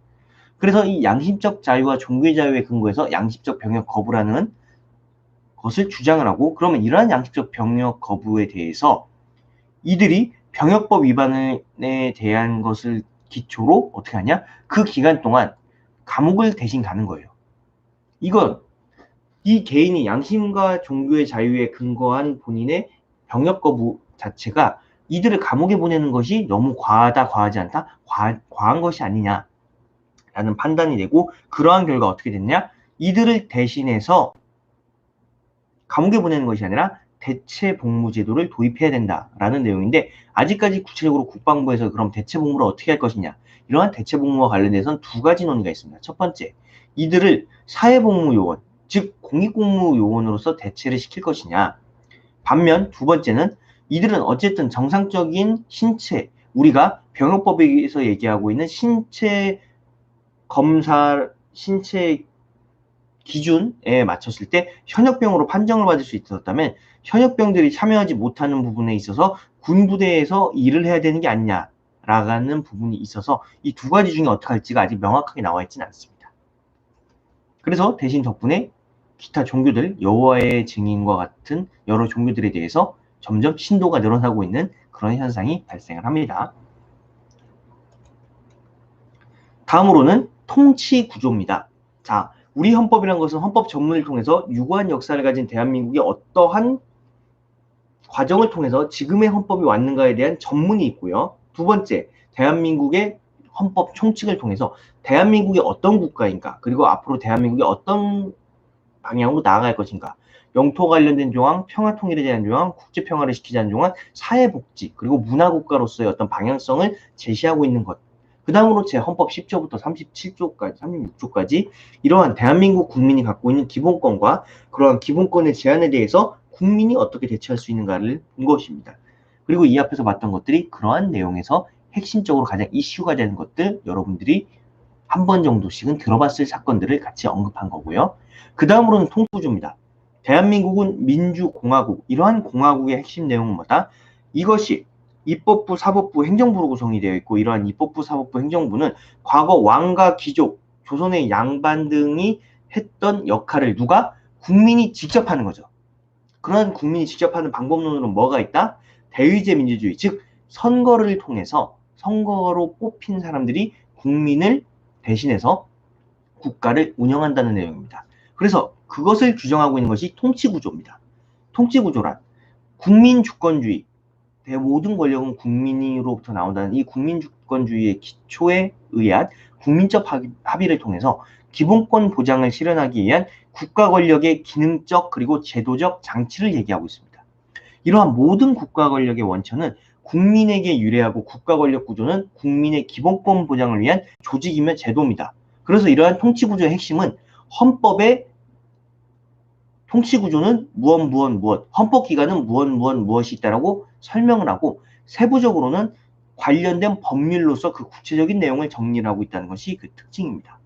그래서 이 양심적 자유와 종교의 자유에 근거해서 양심적 병역 거부라는 것을 주장을 하고, 그러면 이러한 양식적 병역 거부에 대해서 이들이 병역법 위반에 대한 것을 기초로 어떻게 하냐? 그 기간 동안 감옥을 대신 가는 거예요. 이건 이 개인이 양심과 종교의 자유에 근거한 본인의 병역 거부 자체가 이들을 감옥에 보내는 것이 너무 과하다, 과하지 않다, 과한 것이 아니냐라는 판단이 되고, 그러한 결과 어떻게 됐냐? 이들을 대신해서 감옥에 보내는 것이 아니라 대체 복무 제도를 도입해야 된다라는 내용인데, 아직까지 구체적으로 국방부에서 그럼 대체 복무를 어떻게 할 것이냐, 이러한 대체 복무와 관련해서는 두 가지 논의가 있습니다. 첫 번째, 이들을 사회복무 요원, 즉 공익공무 요원으로서 대체를 시킬 것이냐. 반면 두 번째는 이들은 어쨌든 정상적인 신체, 우리가 병역법에서 얘기하고 있는 신체 검사, 신체 기준에 맞췄을 때 현역병으로 판정을 받을 수 있었다면, 현역병들이 참여하지 못하는 부분에 있어서 군부대에서 일을 해야 되는 게 아니냐라는 부분이 있어서 이 두 가지 중에 어떻게 할지가 아직 명확하게 나와 있지는 않습니다. 그래서 대신 덕분에 기타 종교들, 여호와의 증인과 같은 여러 종교들에 대해서 점점 신도가 늘어나고 있는 그런 현상이 발생을 합니다. 다음으로는 통치 구조입니다. 자, 우리 헌법이란 것은 헌법 전문을 통해서 유구한 역사를 가진 대한민국의 어떠한 과정을 통해서 지금의 헌법이 왔는가에 대한 전문이 있고요. 두 번째, 대한민국의 헌법 총칙을 통해서 대한민국이 어떤 국가인가, 그리고 앞으로 대한민국이 어떤 방향으로 나아갈 것인가, 영토 관련된 조항, 평화 통일에 대한 조항, 국제 평화를 시키자는 조항, 사회복지, 그리고 문화국가로서의 어떤 방향성을 제시하고 있는 것. 그 다음으로 제 헌법 10조부터 37조까지, 36조까지 이러한 대한민국 국민이 갖고 있는 기본권과 그러한 기본권의 제한에 대해서 국민이 어떻게 대처할 수 있는가를 본 것입니다. 그리고 이 앞에서 봤던 것들이 그러한 내용에서 핵심적으로 가장 이슈가 되는 것들, 여러분들이 한 번 정도씩은 들어봤을 사건들을 같이 언급한 거고요. 그 다음으로는 통치구조입니다. 대한민국은 민주공화국, 이러한 공화국의 핵심 내용은 뭐다? 이것이 입법부, 사법부, 행정부로 구성이 되어 있고, 이러한 입법부, 사법부, 행정부는 과거 왕과 귀족, 조선의 양반 등이 했던 역할을 누가? 국민이 직접 하는 거죠. 그러한 국민이 직접 하는 방법론으로는 뭐가 있다? 대의제 민주주의, 즉 선거를 통해서 선거로 뽑힌 사람들이 국민을 대신해서 국가를 운영한다는 내용입니다. 그래서 그것을 규정하고 있는 것이 통치구조입니다. 통치구조란 국민주권주의, 모든 권력은 국민으로부터 나온다는 이 국민주권주의의 기초에 의한 국민적 합의를 통해서 기본권 보장을 실현하기 위한 국가 권력의 기능적 그리고 제도적 장치를 얘기하고 있습니다. 이러한 모든 국가 권력의 원천은 국민에게 유리하고, 국가 권력 구조는 국민의 기본권 보장을 위한 조직이며 제도입니다. 그래서 이러한 통치구조의 핵심은 헌법의 통치구조는 무엇, 헌법기관은 무엇이 있다라고 설명을 하고, 세부적으로는 관련된 법률로서 그 구체적인 내용을 정리를 하고 있다는 것이 그 특징입니다.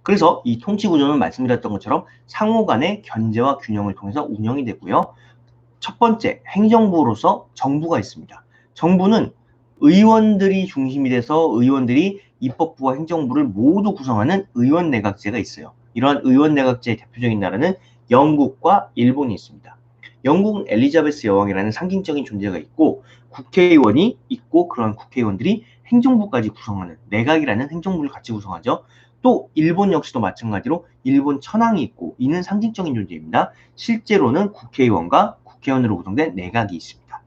그래서 이 통치구조는 말씀드렸던 것처럼 상호 간의 견제와 균형을 통해서 운영이 되고요. 첫 번째, 행정부로서 정부가 있습니다. 정부는 의원들이 중심이 돼서 의원들이 입법부와 행정부를 모두 구성하는 의원내각제가 있어요. 이러한 의원내각제의 대표적인 나라는 영국과 일본이 있습니다. 영국은 엘리자베스 여왕이라는 상징적인 존재가 있고, 국회의원이 있고, 그러한 국회의원들이 행정부까지 구성하는 내각이라는 행정부를 같이 구성하죠. 또 일본 역시도 마찬가지로 일본 천황이 있고, 이는 상징적인 존재입니다. 실제로는 국회의원과 국회의원으로 구성된 내각이 있습니다.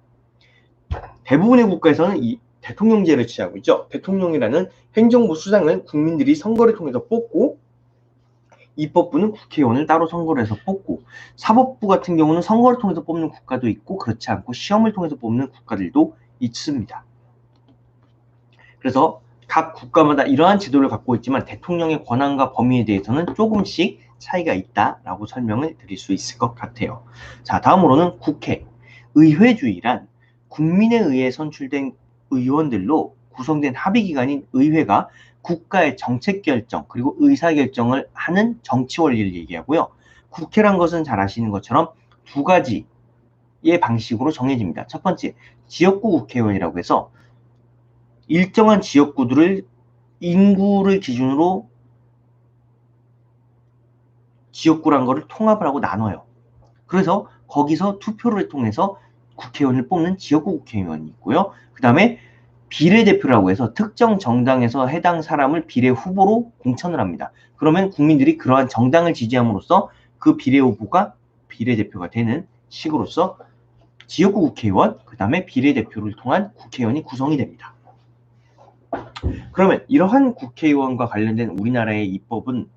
대부분의 국가에서는 이 대통령제를 취하고 있죠. 대통령이라는 행정부 수장을 국민들이 선거를 통해서 뽑고, 입법부는 국회의원을 따로 선거를 해서 뽑고, 사법부 같은 경우는 선거를 통해서 뽑는 국가도 있고, 그렇지 않고 시험을 통해서 뽑는 국가들도 있습니다. 그래서 각 국가마다 이러한 제도를 갖고 있지만 대통령의 권한과 범위에 대해서는 조금씩 차이가 있다라고 설명을 드릴 수 있을 것 같아요. 자, 다음으로는 국회. 의회주의란 국민에 의해 선출된 의원들로 구성된 합의기관인 의회가 국가의 정책 결정 그리고 의사결정을 하는 정치 원리를 얘기하고요. 국회란 것은 잘 아시는 것처럼 두 가지의 방식으로 정해집니다. 첫 번째, 지역구 국회의원이라고 해서 일정한 지역구들을 인구를 기준으로 지역구란 거를 통합을 하고 나눠요. 그래서 거기서 투표를 통해서 국회의원을 뽑는 지역구 국회의원이 있고요. 그 다음에 비례대표라고 해서 특정 정당에서 해당 사람을 비례 후보로 공천을 합니다. 그러면 국민들이 그러한 정당을 지지함으로써 그 비례 후보가 비례대표가 되는 식으로서 지역구 국회의원, 그 다음에 비례대표를 통한 국회의원이 구성이 됩니다. 그러면 이러한 국회의원과 관련된 우리나라의 입법은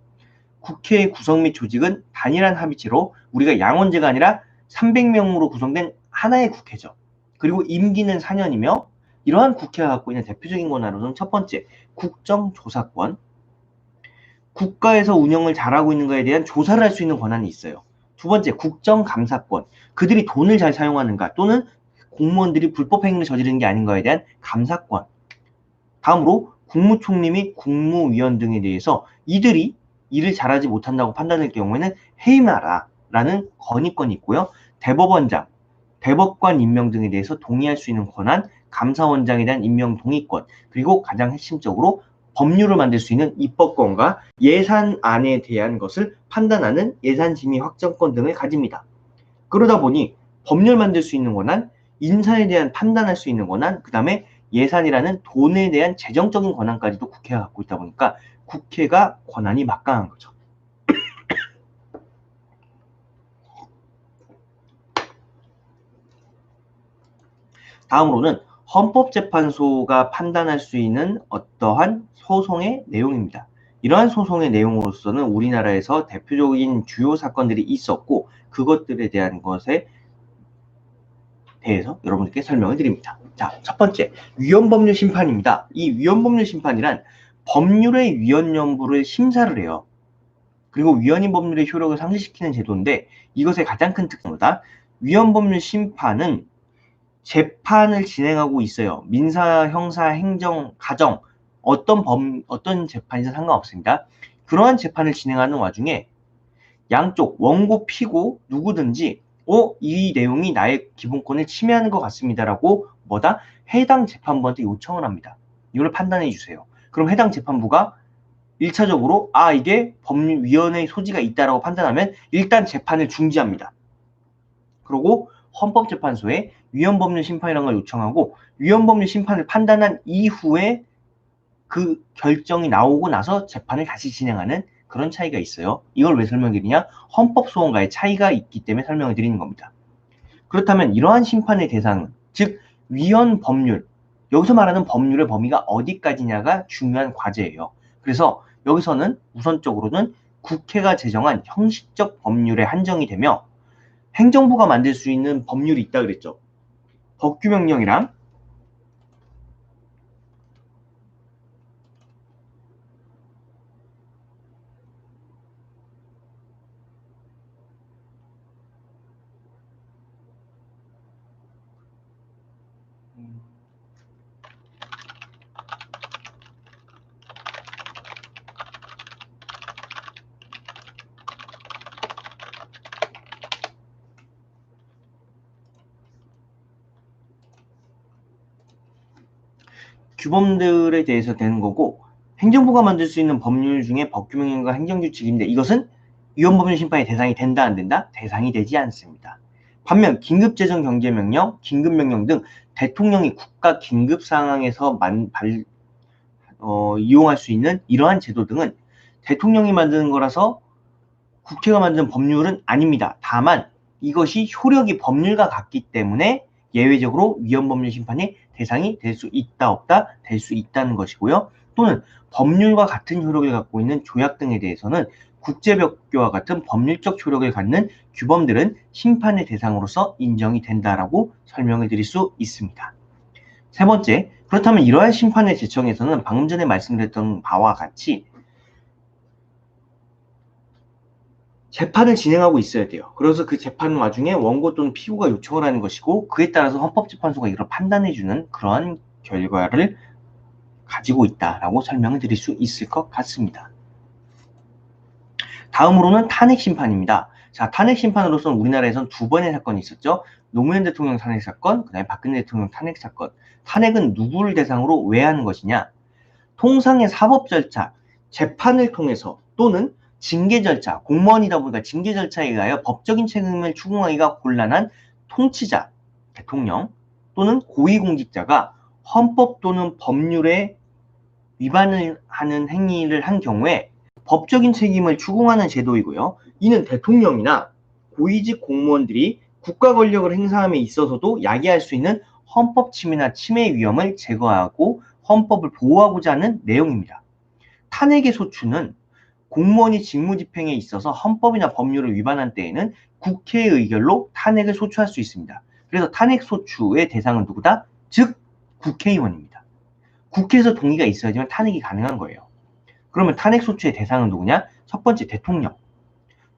국회의 구성 및 조직은 단일한 합의체로 우리가 양원제가 아니라 300명으로 구성된 하나의 국회죠. 그리고 임기는 4년이며 이러한 국회가 갖고 있는 대표적인 권한으로는 첫 번째, 국정조사권. 국가에서 운영을 잘하고 있는가에 대한 조사를 할 수 있는 권한이 있어요. 두 번째, 국정감사권. 그들이 돈을 잘 사용하는가 또는 공무원들이 불법 행위를 저지르는 게 아닌가에 대한 감사권. 다음으로 국무총리 및 국무위원 등에 대해서 이들이 일을 잘하지 못한다고 판단할 경우에는 해임하라라는 건의권이 있고요. 대법원장, 대법관 임명 등에 대해서 동의할 수 있는 권한, 감사원장에 대한 임명 동의권, 그리고 가장 핵심적으로 법률을 만들 수 있는 입법권과 예산안에 대한 것을 판단하는 예산심의 확정권 등을 가집니다. 그러다 보니 법률 만들 수 있는 권한, 인사에 대한 판단할 수 있는 권한, 그 다음에 예산이라는 돈에 대한 재정적인 권한까지도 국회가 갖고 있다 보니까 국회가 권한이 막강한 거죠. 다음으로는 헌법재판소가 판단할 수 있는 어떠한 소송의 내용입니다. 이러한 소송의 내용으로서는 우리나라에서 대표적인 주요 사건들이 있었고 그것들에 대한 것에 대해서 여러분들께 설명을 드립니다. 자, 첫 번째, 위헌법률 심판입니다. 이 위헌법률 심판이란 법률의 위헌 여부를 심사를 해요. 그리고 위헌인 법률의 효력을 상실시키는 제도인데 이것의 가장 큰 특징보다 위헌법률 심판은 재판을 진행하고 있어요. 민사, 형사, 행정, 가정 어떤 재판이든 상관없습니다. 그러한 재판을 진행하는 와중에 양쪽 원고, 피고 누구든지 이 내용이 나의 기본권을 침해하는 것 같습니다라고 해당 재판부한테 요청을 합니다. 이걸 판단해 주세요. 그럼 해당 재판부가 1차적으로 이게 법률위원회의 소지가 있다라고 판단하면 일단 재판을 중지합니다. 그리고 헌법재판소에 위헌법률 심판이라는 걸 요청하고 위헌법률 심판을 판단한 이후에 그 결정이 나오고 나서 재판을 다시 진행하는 그런 차이가 있어요. 이걸 왜 설명드리냐? 헌법소원과의 차이가 있기 때문에 설명을 드리는 겁니다. 그렇다면 이러한 심판의 대상은 즉 위헌 법률, 여기서 말하는 법률의 범위가 어디까지냐가 중요한 과제예요. 그래서 여기서는 우선적으로는 국회가 제정한 형식적 법률에 한정이 되며 행정부가 만들 수 있는 법률이 있다 그랬죠. 법규명령이랑 규범들에 대해서 되는 거고 행정부가 만들 수 있는 법률 중에 법규명령과 행정규칙인데 이것은 위헌법률 심판의 대상이 된다 안 된다? 대상이 되지 않습니다. 반면 긴급재정경제명령, 긴급명령 등 대통령이 국가 긴급 상황에서 이용할 수 있는 이러한 제도 등은 대통령이 만드는 거라서 국회가 만든 법률은 아닙니다. 다만 이것이 효력이 법률과 같기 때문에 예외적으로 위헌법률 심판의 대상이 될 수 있다 없다 될 수 있다는 것이고요. 또는 법률과 같은 효력을 갖고 있는 조약 등에 대해서는 국제법규와 같은 법률적 효력을 갖는 규범들은 심판의 대상으로서 인정이 된다라고 설명을 드릴 수 있습니다. 세 번째, 그렇다면 이러한 심판의 제청에서는 방금 전에 말씀드렸던 바와 같이 재판을 진행하고 있어야 돼요. 그래서 그 재판 와중에 원고 또는 피고가 요청을 하는 것이고 그에 따라서 헌법재판소가 이걸 판단해주는 그러한 결과를 가지고 있다라고 설명을 드릴 수 있을 것 같습니다. 다음으로는 탄핵심판입니다. 자, 탄핵심판으로서는 우리나라에선 두 번의 사건이 있었죠. 노무현 대통령 탄핵사건, 그 다음에 박근혜 대통령 탄핵사건. 탄핵은 누구를 대상으로 왜 하는 것이냐? 통상의 사법 절차, 재판을 통해서 또는 징계 절차, 공무원이다 보니까 징계 절차에 의하여 법적인 책임을 추궁하기가 곤란한 통치자, 대통령 또는 고위공직자가 헌법 또는 법률에 위반을 하는 행위를 한 경우에 법적인 책임을 추궁하는 제도이고요. 이는 대통령이나 고위직 공무원들이 국가 권력을 행사함에 있어서도 야기할 수 있는 헌법 침해나 침해 위험을 제거하고 헌법을 보호하고자 하는 내용입니다. 탄핵의 소추는 공무원이 직무집행에 있어서 헌법이나 법률을 위반한 때에는 국회의 의결로 탄핵을 소추할 수 있습니다. 그래서 탄핵 소추의 대상은 누구다? 즉 국회의원입니다. 국회에서 동의가 있어야지만 탄핵이 가능한 거예요. 그러면 탄핵 소추의 대상은 누구냐? 첫 번째 대통령,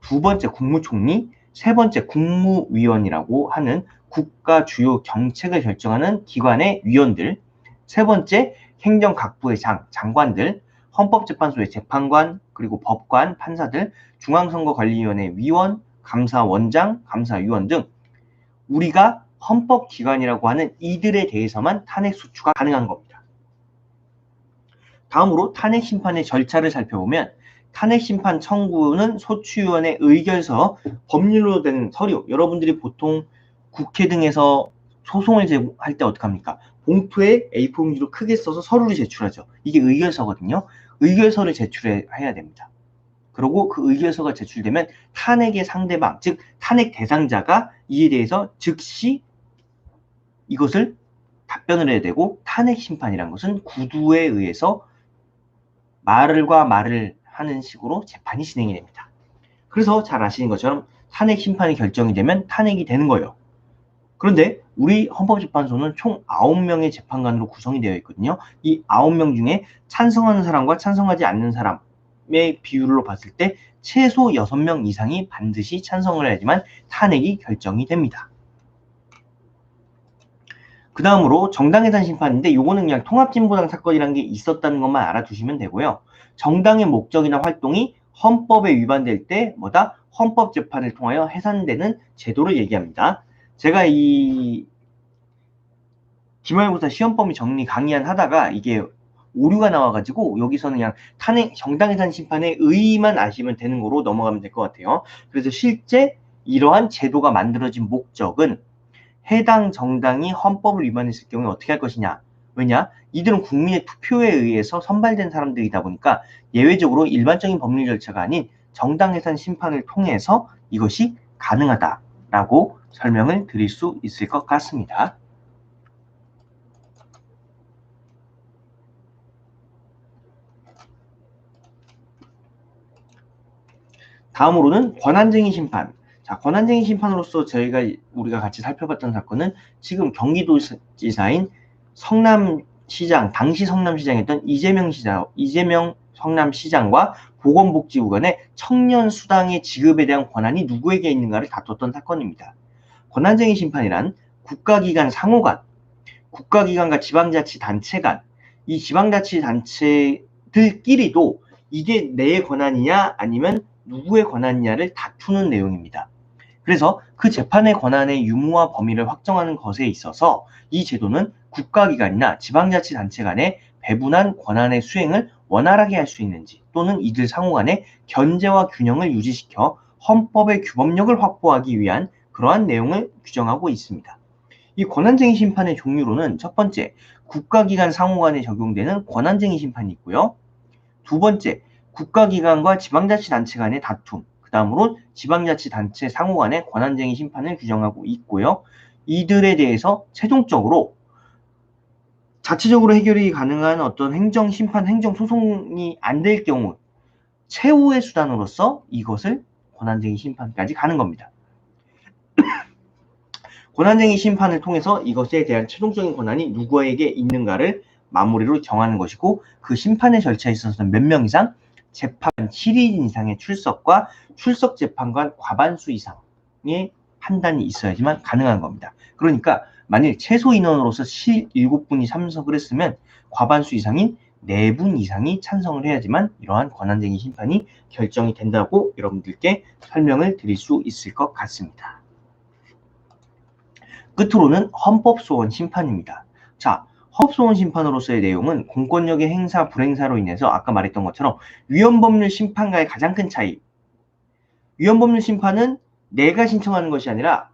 두 번째 국무총리, 세 번째 국무위원이라고 하는 국가 주요 정책을 결정하는 기관의 위원들, 세 번째 행정각부의 장관들, 헌법재판소의 재판관, 그리고 법관, 판사들, 중앙선거관리위원회 위원, 감사원장, 감사위원 등 우리가 헌법기관이라고 하는 이들에 대해서만 탄핵 소추가 가능한 겁니다. 다음으로 탄핵 심판의 절차를 살펴보면 탄핵 심판 청구는 소추위원회 의결서, 법률로 된 서류, 여러분들이 보통 국회 등에서 소송을 제기할 때 어떡합니까? 봉투에 A4 용지로 크게 써서 서류를 제출하죠. 이게 의결서거든요. 의결서를 제출해야 됩니다. 그리고 그 의결서가 제출되면 탄핵의 상대방, 즉 탄핵 대상자가 이에 대해서 즉시 이것을 답변을 해야 되고, 탄핵 심판이란 것은 구두에 의해서 말과 말을 하는 식으로 재판이 진행이 됩니다. 그래서 잘 아시는 것처럼 탄핵 심판이 결정이 되면 탄핵이 되는 거예요. 그런데 우리 헌법재판소는 총 9명의 재판관으로 구성이 되어 있거든요. 이 9명 중에 찬성하는 사람과 찬성하지 않는 사람의 비율로 봤을 때 최소 6명 이상이 반드시 찬성을 해야지만 탄핵이 결정이 됩니다. 그 다음으로 정당해산 심판인데, 요거는 그냥 통합진보당 사건이라는 게 있었다는 것만 알아두시면 되고요. 정당의 목적이나 활동이 헌법에 위반될 때 뭐다? 헌법재판을 통하여 해산되는 제도를 얘기합니다. 제가 이 기말고사 시험범위 정리 강의안 하다가 이게 오류가 나와가지고 여기서는 그냥 탄핵 정당해산 심판의 의의만 아시면 되는 거로 넘어가면 될 것 같아요. 그래서 실제 이러한 제도가 만들어진 목적은 해당 정당이 헌법을 위반했을 경우에 어떻게 할 것이냐. 왜냐? 이들은 국민의 투표에 의해서 선발된 사람들이다 보니까 예외적으로 일반적인 법률 절차가 아닌 정당해산 심판을 통해서 이것이 가능하다라고 설명을 드릴 수 있을 것 같습니다. 다음으로는 권한쟁의 심판. 자, 권한쟁의 심판으로서 우리가 같이 살펴봤던 사건은 지금 경기도지사인 성남시장, 당시 성남시장이었던 이재명 성남시장과 보건복지부 간의 청년 수당의 지급에 대한 권한이 누구에게 있는가를 다퉜던 사건입니다. 권한쟁의 심판이란 국가기관 상호간, 국가기관과 지방자치단체 간, 이 지방자치단체들끼리도 이게 내 권한이냐 아니면 누구의 권한이냐를 다투는 내용입니다. 그래서 그 재판의 권한의 유무와 범위를 확정하는 것에 있어서 이 제도는 국가기관이나 지방자치단체 간의 배분한 권한의 수행을 원활하게 할 수 있는지, 또는 이들 상호 간의 견제와 균형을 유지시켜 헌법의 규범력을 확보하기 위한 그러한 내용을 규정하고 있습니다. 이 권한쟁의 심판의 종류로는 첫 번째, 국가기관 상호 간에 적용되는 권한쟁의 심판이 있고요. 두 번째, 국가기관과 지방자치단체 간의 다툼, 그 다음으로 지방자치단체 상호 간의 권한쟁의 심판을 규정하고 있고요. 이들에 대해서 최종적으로 자체적으로 해결이 가능한 어떤 행정심판, 행정소송이 안 될 경우 최후의 수단으로서 이것을 권한쟁의 심판까지 가는 겁니다. 권한쟁의 심판을 통해서 이것에 대한 최종적인 권한이 누구에게 있는가를 마무리로 정하는 것이고, 그 심판의 절차에 있어서는 몇 명 이상, 재판관 7인 이상의 출석과 출석 재판관 과반수 이상의 판단이 있어야지만 가능한 겁니다. 그러니까 만일 최소 인원으로서 7분이 참석을 했으면 과반수 이상인 4분 이상이 찬성을 해야지만 이러한 권한쟁의 심판이 결정이 된다고 여러분들께 설명을 드릴 수 있을 것 같습니다. 끝으로는 헌법소원 심판입니다. 자, 헌법소원 심판으로서의 내용은 공권력의 행사, 불행사로 인해서 아까 말했던 것처럼 위헌법률 심판과의 가장 큰 차이. 위헌법률 심판은 내가 신청하는 것이 아니라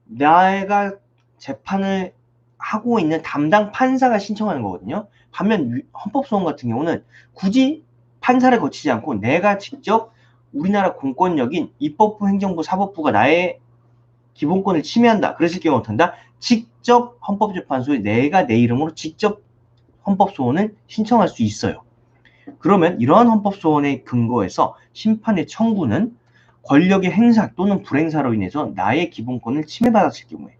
내가 재판을 하고 있는 담당 판사가 신청하는 거거든요. 반면 헌법소원 같은 경우는 굳이 판사를 거치지 않고 내가 직접 우리나라 공권력인 입법부, 행정부, 사법부가 나의 기본권을 침해한다. 그랬을 경우 어떤다? 직접 헌법재판소에 내가 내 이름으로 직접 헌법소원을 신청할 수 있어요. 그러면 이러한 헌법소원의 근거에서 심판의 청구는 권력의 행사 또는 불행사로 인해서 나의 기본권을 침해받았을 경우에,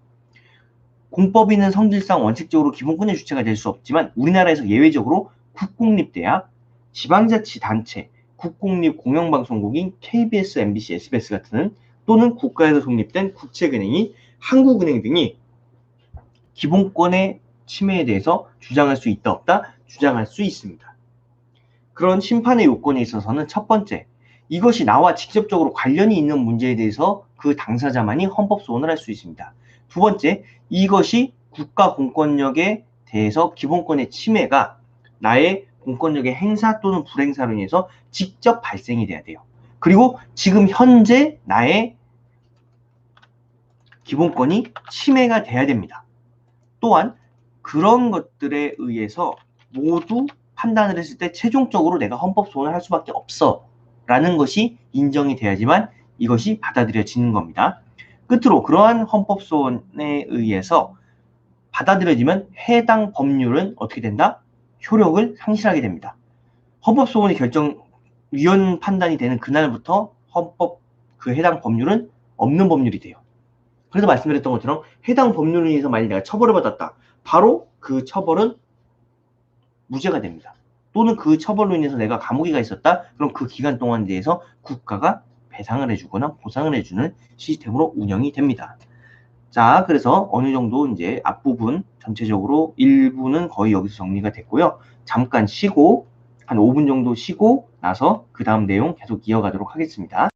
공법인은 성질상 원칙적으로 기본권의 주체가 될 수 없지만 우리나라에서 예외적으로 국공립대학, 지방자치단체, 국공립공영방송국인 KBS, MBC, SBS 같은 또는 국가에서 독립된 국책은행인 한국은행 등이 기본권의 침해에 대해서 주장할 수 있다 없다? 주장할 수 있습니다. 그런 심판의 요건에 있어서는 첫 번째, 이것이 나와 직접적으로 관련이 있는 문제에 대해서 그 당사자만이 헌법소원을 할 수 있습니다. 두 번째, 이것이 국가 공권력에 대해서 기본권의 침해가 나의 공권력의 행사 또는 불행사로 인해서 직접 발생이 돼야 돼요. 그리고 지금 현재 나의 기본권이 침해가 돼야 됩니다. 또한 그런 것들에 의해서 모두 판단을 했을 때 최종적으로 내가 헌법소원을 할 수밖에 없어 라는 것이 인정이 돼야지만 이것이 받아들여지는 겁니다. 끝으로 그러한 헌법소원에 의해서 받아들여지면 해당 법률은 어떻게 된다? 효력을 상실하게 됩니다. 헌법소원이 위헌 판단이 되는 그날부터 그 해당 법률은 없는 법률이 돼요. 그래서 말씀드렸던 것처럼 해당 법률에 의해서 만약 내가 처벌을 받았다. 바로 그 처벌은 무죄가 됩니다. 또는 그 처벌로 인해서 내가 감옥에 가 있었다. 그럼 그 기간 동안에 대해서 국가가 배상을 해주거나 보상을 해주는 시스템으로 운영이 됩니다. 자, 그래서 어느 정도 이제 앞부분 전체적으로 일부는 거의 여기서 정리가 됐고요. 잠깐 쉬고 한 5분 정도 쉬고 나서 그 다음 내용 계속 이어가도록 하겠습니다.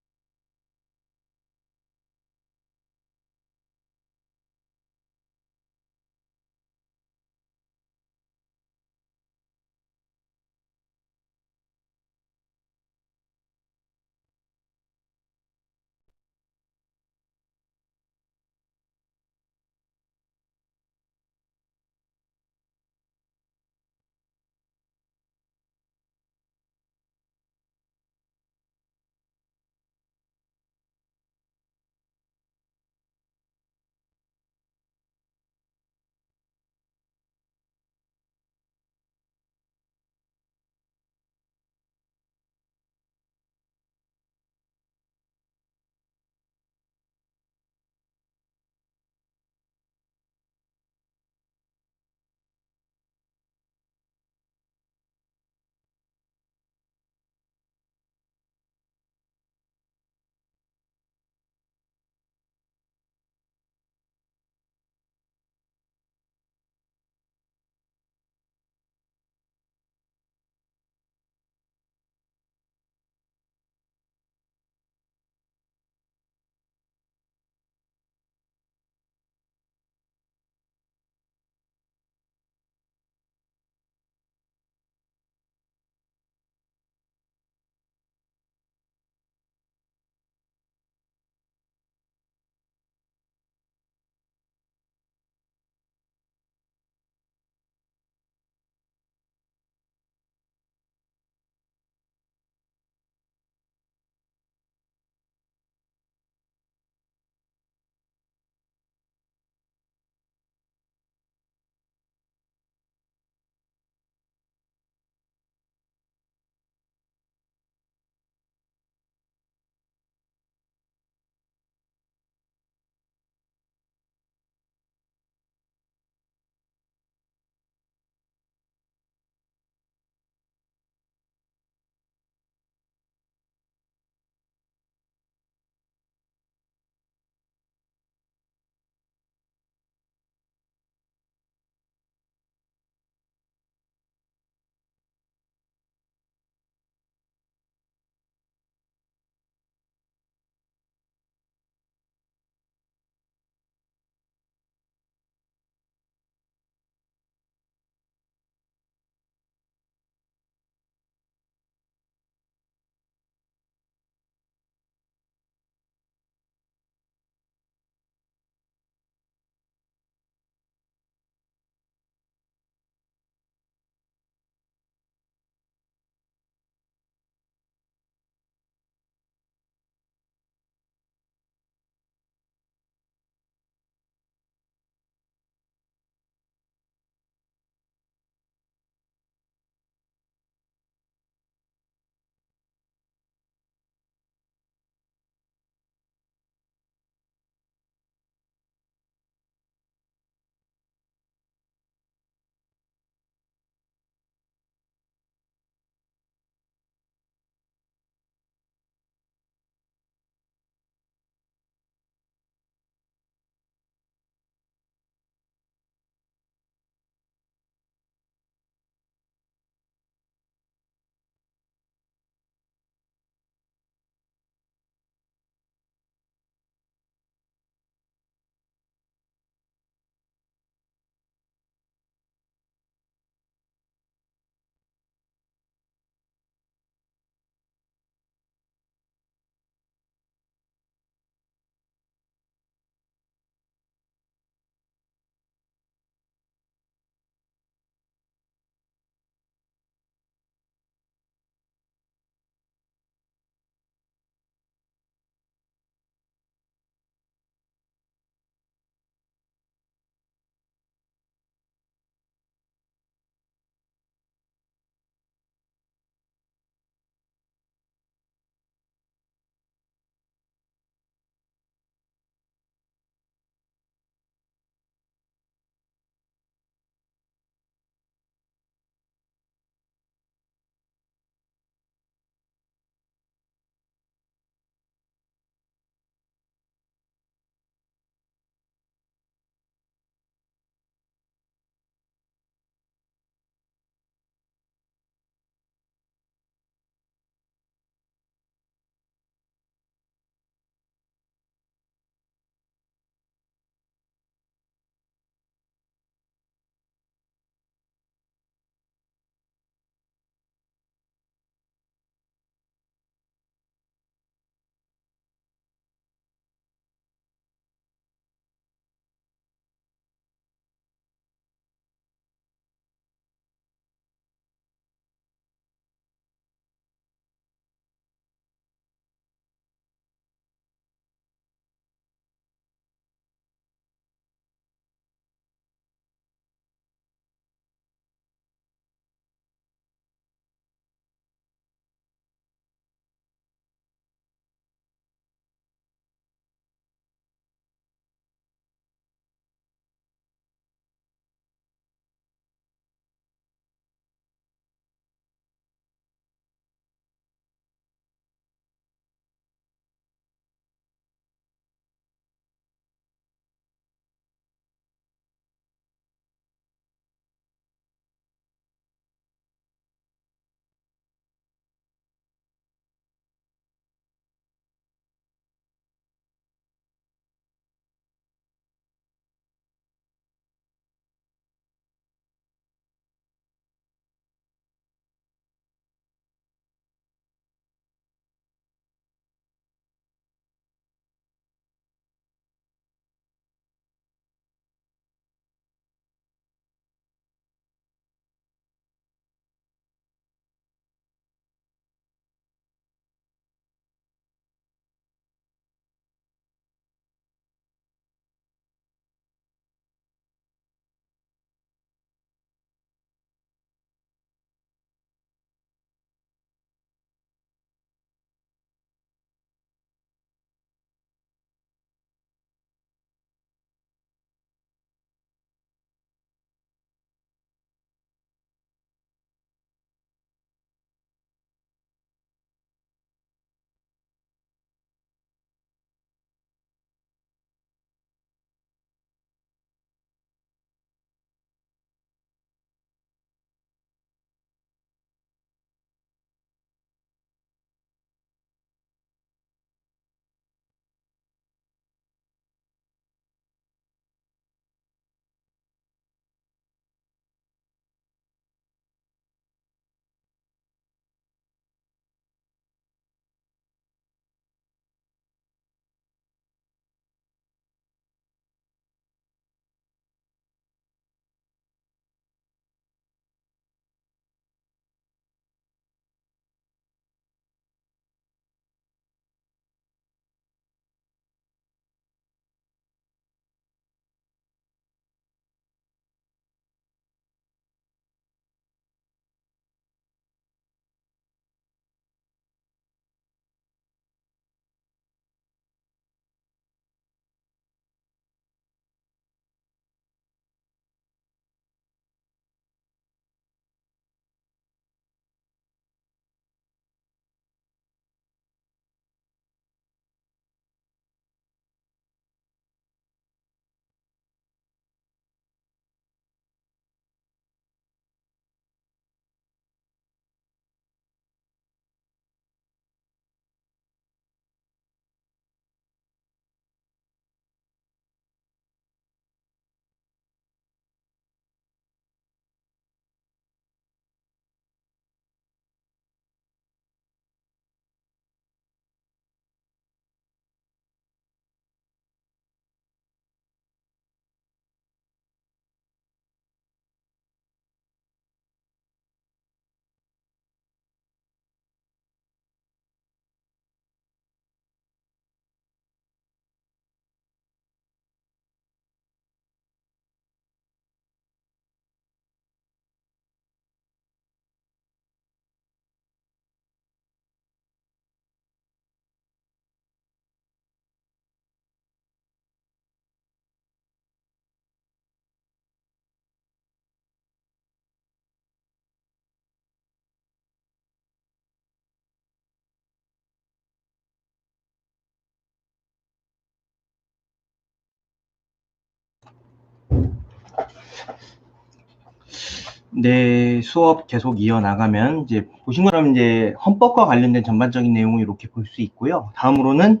네, 수업 계속 이어나가면 이제 보신 것처럼 이제 헌법과 관련된 전반적인 내용을 이렇게 볼 수 있고요. 다음으로는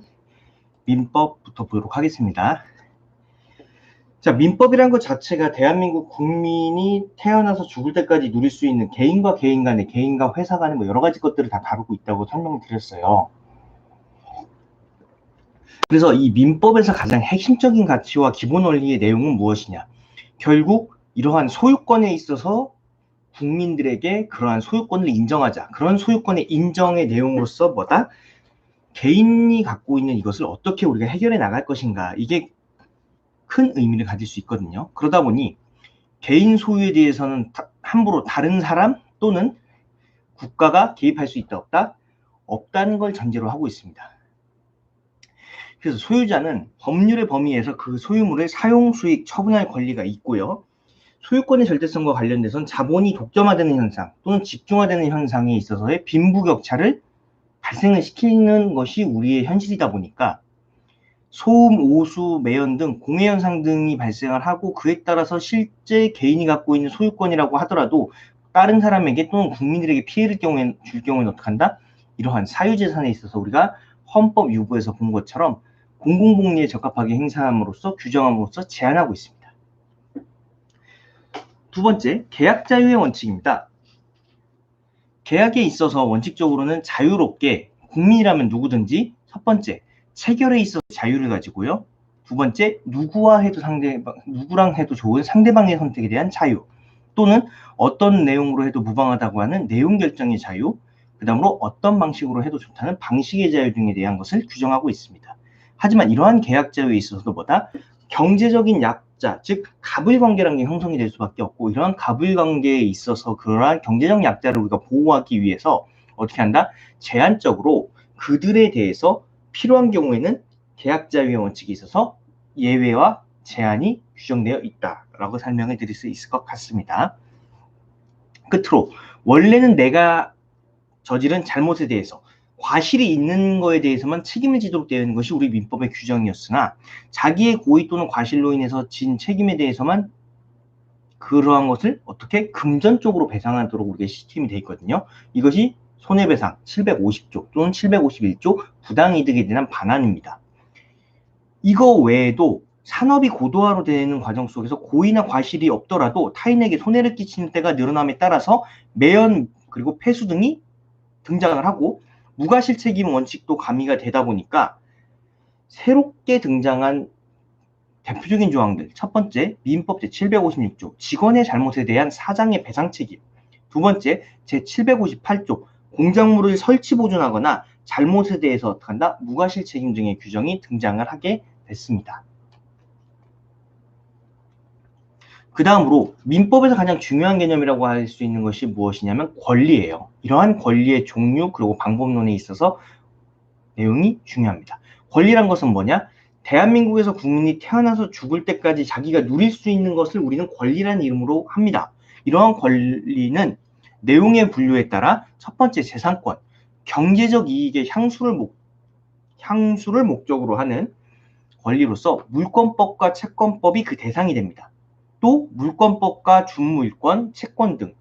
민법부터 보도록 하겠습니다. 자, 민법이란 것 자체가 대한민국 국민이 태어나서 죽을 때까지 누릴 수 있는 개인과 개인 간의, 개인과 회사 간의 뭐 여러 가지 것들을 다 다루고 있다고 설명을 드렸어요. 그래서 이 민법에서 가장 핵심적인 가치와 기본 원리의 내용은 무엇이냐? 결국 이러한 소유권에 있어서 국민들에게 그러한 소유권을 인정하자. 그런 소유권의 인정의 내용으로서 뭐다? 개인이 갖고 있는 이것을 어떻게 우리가 해결해 나갈 것인가. 이게 큰 의미를 가질 수 있거든요. 그러다 보니 개인 소유에 대해서는 함부로 다른 사람 또는 국가가 개입할 수 있다 없다? 없다는 걸 전제로 하고 있습니다. 그래서 소유자는 법률의 범위에서 그 소유물을 사용, 수익, 처분할 권리가 있고요. 소유권의 절대성과 관련돼서는 자본이 독점화되는 현상 또는 집중화되는 현상에 있어서의 빈부격차를 발생을 시키는 것이 우리의 현실이다 보니까 소음, 오수, 매연 등 공해현상 등이 발생을 하고 그에 따라서 실제 개인이 갖고 있는 소유권이라고 하더라도 다른 사람에게 또는 국민들에게 피해를 줄 경우에는 어떻게 한다? 이러한 사유재산에 있어서 우리가 헌법 유보에서 본 것처럼 공공복리에 적합하게 행사함으로써 규정함으로써 제한하고 있습니다. 두 번째, 계약 자유의 원칙입니다. 계약에 있어서 원칙적으로는 자유롭게 국민이라면 누구든지 첫 번째, 체결에 있어서 자유를 가지고요. 두 번째, 누구랑 해도 좋은 상대방의 선택에 대한 자유 또는 어떤 내용으로 해도 무방하다고 하는 내용 결정의 자유, 그 다음으로 어떤 방식으로 해도 좋다는 방식의 자유 등에 대한 것을 규정하고 있습니다. 하지만 이러한 계약 자유에 있어서도 뭐다? 경제적인 약자, 즉 갑을관계라는 게 형성이 될 수밖에 없고 이러한 갑을관계에 있어서 그러한 경제적 약자를 우리가 보호하기 위해서 어떻게 한다? 제한적으로 그들에 대해서 필요한 경우에는 계약 자유의 원칙이 있어서 예외와 제한이 규정되어 있다라고 설명을 드릴 수 있을 것 같습니다. 끝으로 원래는 내가 저지른 잘못에 대해서 과실이 있는 거에 대해서만 책임을 지도록 되어 있는 것이 우리 민법의 규정이었으나 자기의 고의 또는 과실로 인해서 진 책임에 대해서만 그러한 것을 어떻게 금전적으로 배상하도록 우리가 시스템이 되어 있거든요. 이것이 손해배상 750조 또는 751조 부당이득에 대한 반환입니다. 이거 외에도 산업이 고도화로 되는 과정 속에서 고의나 과실이 없더라도 타인에게 손해를 끼치는 때가 늘어남에 따라서 매연 그리고 폐수 등이 등장을 하고 무과실책임 원칙도 가미가 되다 보니까 새롭게 등장한 대표적인 조항들 첫 번째 민법 제756조 직원의 잘못에 대한 사장의 배상 책임 두 번째 제758조 공작물을 설치 보존하거나 잘못에 대해서 어떻게 한다? 무과실책임 등의 규정이 등장을 하게 됐습니다. 그 다음으로 민법에서 가장 중요한 개념이라고 할 수 있는 것이 무엇이냐면 권리예요. 이러한 권리의 종류 그리고 방법론에 있어서 내용이 중요합니다. 권리란 것은 뭐냐? 대한민국에서 국민이 태어나서 죽을 때까지 자기가 누릴 수 있는 것을 우리는 권리라는 이름으로 합니다. 이러한 권리는 내용의 분류에 따라 첫 번째 재산권, 경제적 이익의 향수를 목적으로 하는 권리로서 물권법과 채권법이 그 대상이 됩니다. 또 물권법과 준물권, 채권 등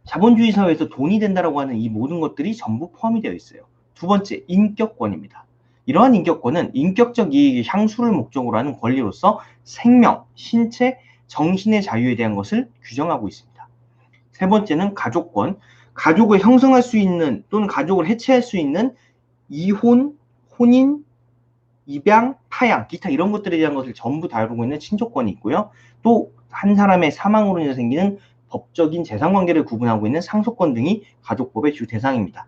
자본주의 사회에서 돈이 된다라고 하는 이 모든 것들이 전부 포함이 되어 있어요. 두 번째, 인격권입니다. 이러한 인격권은 인격적 이익의 향수를 목적으로 하는 권리로서 생명, 신체, 정신의 자유에 대한 것을 규정하고 있습니다. 세 번째는 가족권, 가족을 형성할 수 있는 또는 가족을 해체할 수 있는 이혼, 혼인, 입양, 파양, 기타 이런 것들에 대한 것을 전부 다루고 있는 친족권이 있고요. 또 한 사람의 사망으로 인해서 생기는 법적인 재산관계를 구분하고 있는 상속권 등이 가족법의 주 대상입니다.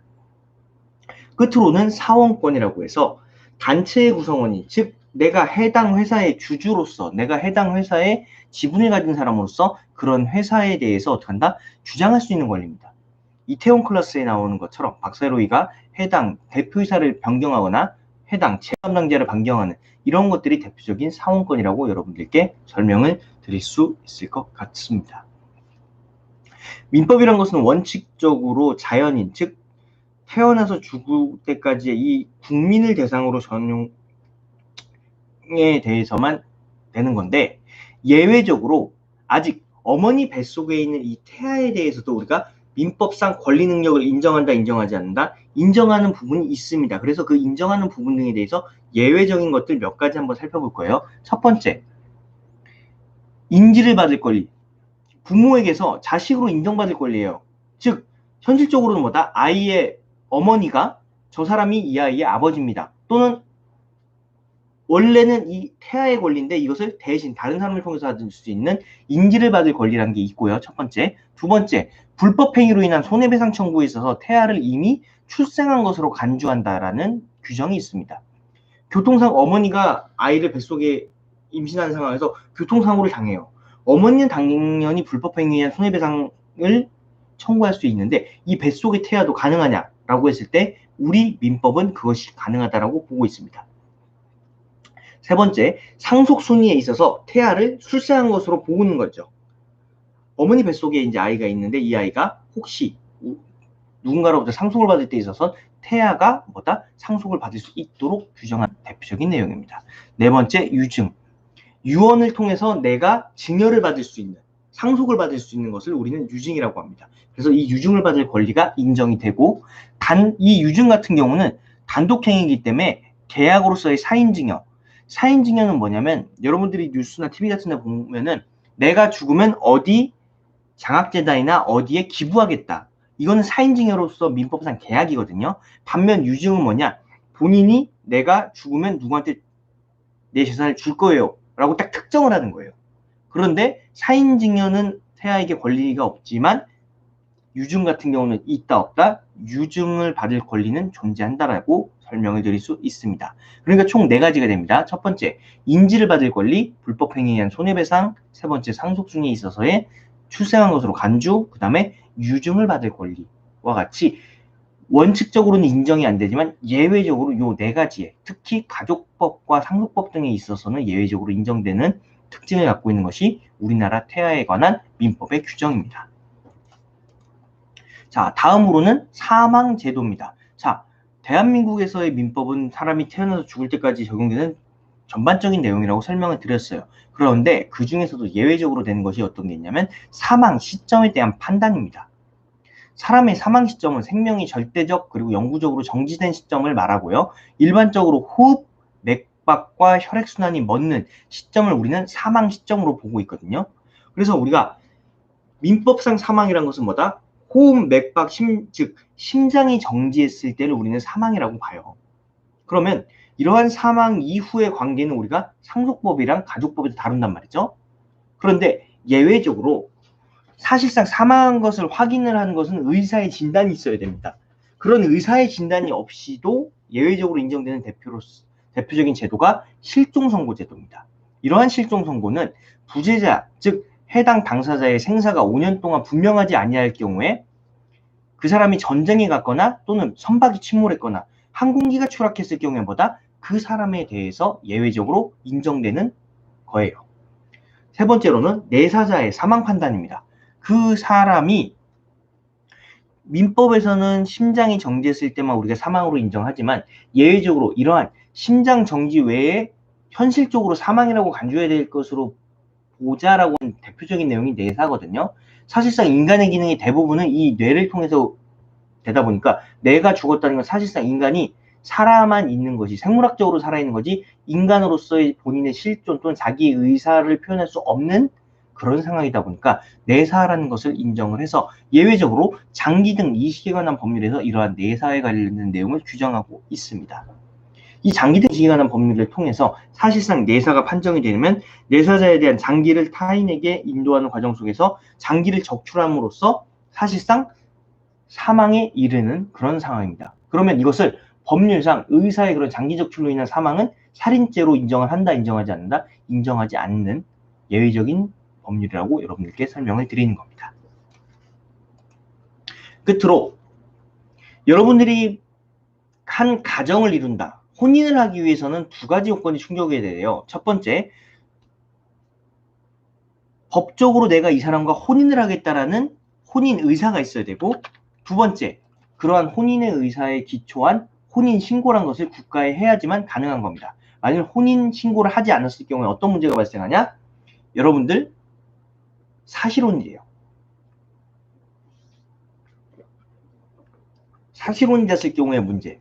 끝으로는 사원권이라고 해서 단체의 구성원이 즉 내가 해당 회사의 주주로서 내가 해당 회사의 지분을 가진 사람으로서 그런 회사에 대해서 어떻게 한다? 주장할 수 있는 권리입니다. 이태원 클래스에 나오는 것처럼 박세로이가 해당 대표이사를 변경하거나 해당 재담당자를 변경하는 이런 것들이 대표적인 사원권이라고 여러분들께 설명을 드릴 수 있을 것 같습니다. 민법이란 것은 원칙적으로 자연인, 즉 태어나서 죽을 때까지의 이 국민을 대상으로 전용에 대해서만 되는 건데 예외적으로 아직 어머니 뱃속에 있는 이 태아에 대해서도 우리가 민법상 권리 능력을 인정한다, 인정하지 않는다, 인정하는 부분이 있습니다. 그래서 그 인정하는 부분 등에 대해서 예외적인 것들 몇 가지 한번 살펴볼 거예요. 첫 번째, 인지를 받을 권리. 부모에게서 자식으로 인정받을 권리예요. 즉, 현실적으로는 뭐다? 아이의 어머니가 저 사람이 이 아이의 아버지입니다. 또는 원래는 이 태아의 권리인데 이것을 대신 다른 사람을 통해서 받을 수 있는 인지를 받을 권리라는 게 있고요. 첫 번째. 두 번째, 불법행위로 인한 손해배상 청구에 있어서 태아를 이미 출생한 것으로 간주한다라는 규정이 있습니다. 교통사고, 어머니가 아이를 뱃속에 임신하는 상황에서 교통사고를 당해요. 어머니는 당연히 불법행위에 의한 손해배상을 청구할 수 있는데 이 뱃속의 태아도 가능하냐라고 했을 때 우리 민법은 그것이 가능하다라고 보고 있습니다. 세 번째, 상속 순위에 있어서 태아를 출생한 것으로 보는 거죠. 어머니 뱃속에 이제 아이가 있는데 이 아이가 혹시 누군가로부터 상속을 받을 때 있어서 태아가 뭐다? 상속을 받을 수 있도록 규정한 대표적인 내용입니다. 네 번째, 유증. 유언을 통해서 내가 증여를 받을 수 있는, 상속을 받을 수 있는 것을 우리는 유증이라고 합니다. 그래서 이 유증을 받을 권리가 인정이 되고, 이 유증 같은 경우는 단독행위이기 때문에 계약으로서의 사인증여. 사인증여는 뭐냐면 여러분들이 뉴스나 TV 같은 데 보면은 내가 죽으면 어디 장학재단이나 어디에 기부하겠다. 이거는 사인증여로서 민법상 계약이거든요. 반면 유증은 뭐냐? 본인이 내가 죽으면 누구한테 내 재산을 줄 거예요 라고 딱 특정을 하는 거예요. 그런데 사인증여는 태아에게 권리가 없지만 유증 같은 경우는 있다 없다, 유증을 받을 권리는 존재한다라고 설명을 드릴 수 있습니다. 그러니까 총 4가지가 됩니다. 첫 번째, 인지를 받을 권리, 불법행위에 의한 손해배상, 세 번째, 상속순위에 있어서의 출생한 것으로 간주, 그 다음에 유증을 받을 권리와 같이 원칙적으로는 인정이 안 되지만 예외적으로 이 4가지에, 특히 가족법과 상속법 등에 있어서는 예외적으로 인정되는 특징을 갖고 있는 것이 우리나라 태아에 관한 민법의 규정입니다. 자, 다음으로는 사망제도입니다. 자, 대한민국에서의 민법은 사람이 태어나서 죽을 때까지 적용되는 전반적인 내용이라고 설명을 드렸어요. 그런데 그 중에서도 예외적으로 되는 것이 어떤 게 있냐면 사망 시점에 대한 판단입니다. 사람의 사망 시점은 생명이 절대적 그리고 영구적으로 정지된 시점을 말하고요. 일반적으로 호흡, 맥박과 혈액순환이 멎는 시점을 우리는 사망 시점으로 보고 있거든요. 그래서 우리가 민법상 사망이란 것은 뭐다? 호흡, 맥박, 즉 심장이 정지했을 때를 우리는 사망이라고 봐요. 그러면 이러한 사망 이후의 관계는 우리가 상속법이랑 가족법에서 다룬단 말이죠. 그런데 예외적으로 사실상 사망한 것을 확인을 하는 것은 의사의 진단이 있어야 됩니다. 그런 의사의 진단이 없이도 예외적으로 인정되는 대표적인 제도가 실종선고제도입니다. 이러한 실종선고는 부재자, 즉 해당 당사자의 생사가 5년 동안 분명하지 아니할 경우에 그 사람이 전쟁에 갔거나 또는 선박이 침몰했거나 항공기가 추락했을 경우에 보다 그 사람에 대해서 예외적으로 인정되는 거예요. 세 번째로는 내사자의 사망 판단입니다. 그 사람이 민법에서는 심장이 정지했을 때만 우리가 사망으로 인정하지만 예외적으로 이러한 심장 정지 외에 현실적으로 사망이라고 간주해야 될 것으로 보자라고 하는 대표적인 내용이 내사거든요. 사실상 인간의 기능의 대부분은 이 뇌를 통해서 되다 보니까 뇌가 죽었다는 건 사실상 인간이 살아만 있는 것이, 생물학적으로 살아있는 거지 인간으로서의 본인의 실존 또는 자기의 의사를 표현할 수 없는 그런 상황이다 보니까 내사라는 것을 인정을 해서 예외적으로 장기 등 이식에 관한 법률에서 이러한 내사에 관련된 내용을 규정하고 있습니다. 이 장기 등 이식에 관한 법률을 통해서 사실상 내사가 판정이 되면 내사자에 대한 장기를 타인에게 인도하는 과정 속에서 장기를 적출함으로써 사실상 사망에 이르는 그런 상황입니다. 그러면 이것을 법률상 의사의 그런 장기 적출로 인한 사망은 살인죄로 인정을 한다, 인정하지 않는다, 인정하지 않는 예외적인 법률이라고 여러분들께 설명을 드리는 겁니다. 끝으로 여러분들이 한 가정을 이룬다, 혼인을 하기 위해서는 2가지 요건이 충족해야 돼요. 첫 번째, 법적으로 내가 이 사람과 혼인을 하겠다라는 혼인 의사가 있어야 되고, 두 번째, 그러한 혼인의 의사에 기초한 혼인 신고란 것을 국가에 해야지만 가능한 겁니다. 만약 혼인 신고를 하지 않았을 경우에 어떤 문제가 발생하냐? 여러분들 사실혼이에요. 사실혼이었을 경우의 문제.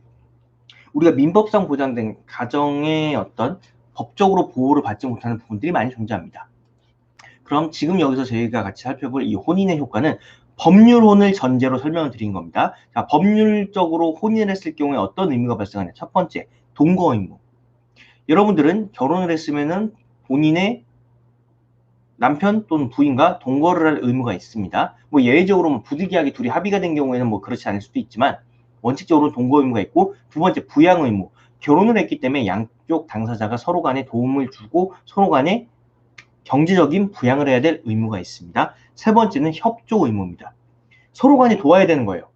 우리가 민법상 보장된 가정의 어떤 법적으로 보호를 받지 못하는 부분들이 많이 존재합니다. 그럼 지금 여기서 저희가 같이 살펴볼 이 혼인의 효과는 법률혼을 전제로 설명을 드린 겁니다. 자, 법률적으로 혼인을 했을 경우에 어떤 의무가 발생하냐. 첫 번째, 동거 의무. 여러분들은 결혼을 했으면은 본인의 남편 또는 부인과 동거를 할 의무가 있습니다. 뭐 예외적으로 부득이하게 둘이 합의가 된 경우에는 뭐 그렇지 않을 수도 있지만 원칙적으로 동거 의무가 있고, 두 번째 부양 의무. 결혼을 했기 때문에 양쪽 당사자가 서로 간에 도움을 주고 서로 간에 경제적인 부양을 해야 될 의무가 있습니다. 세 번째는 협조 의무입니다. 서로 간에 도와야 되는 거예요.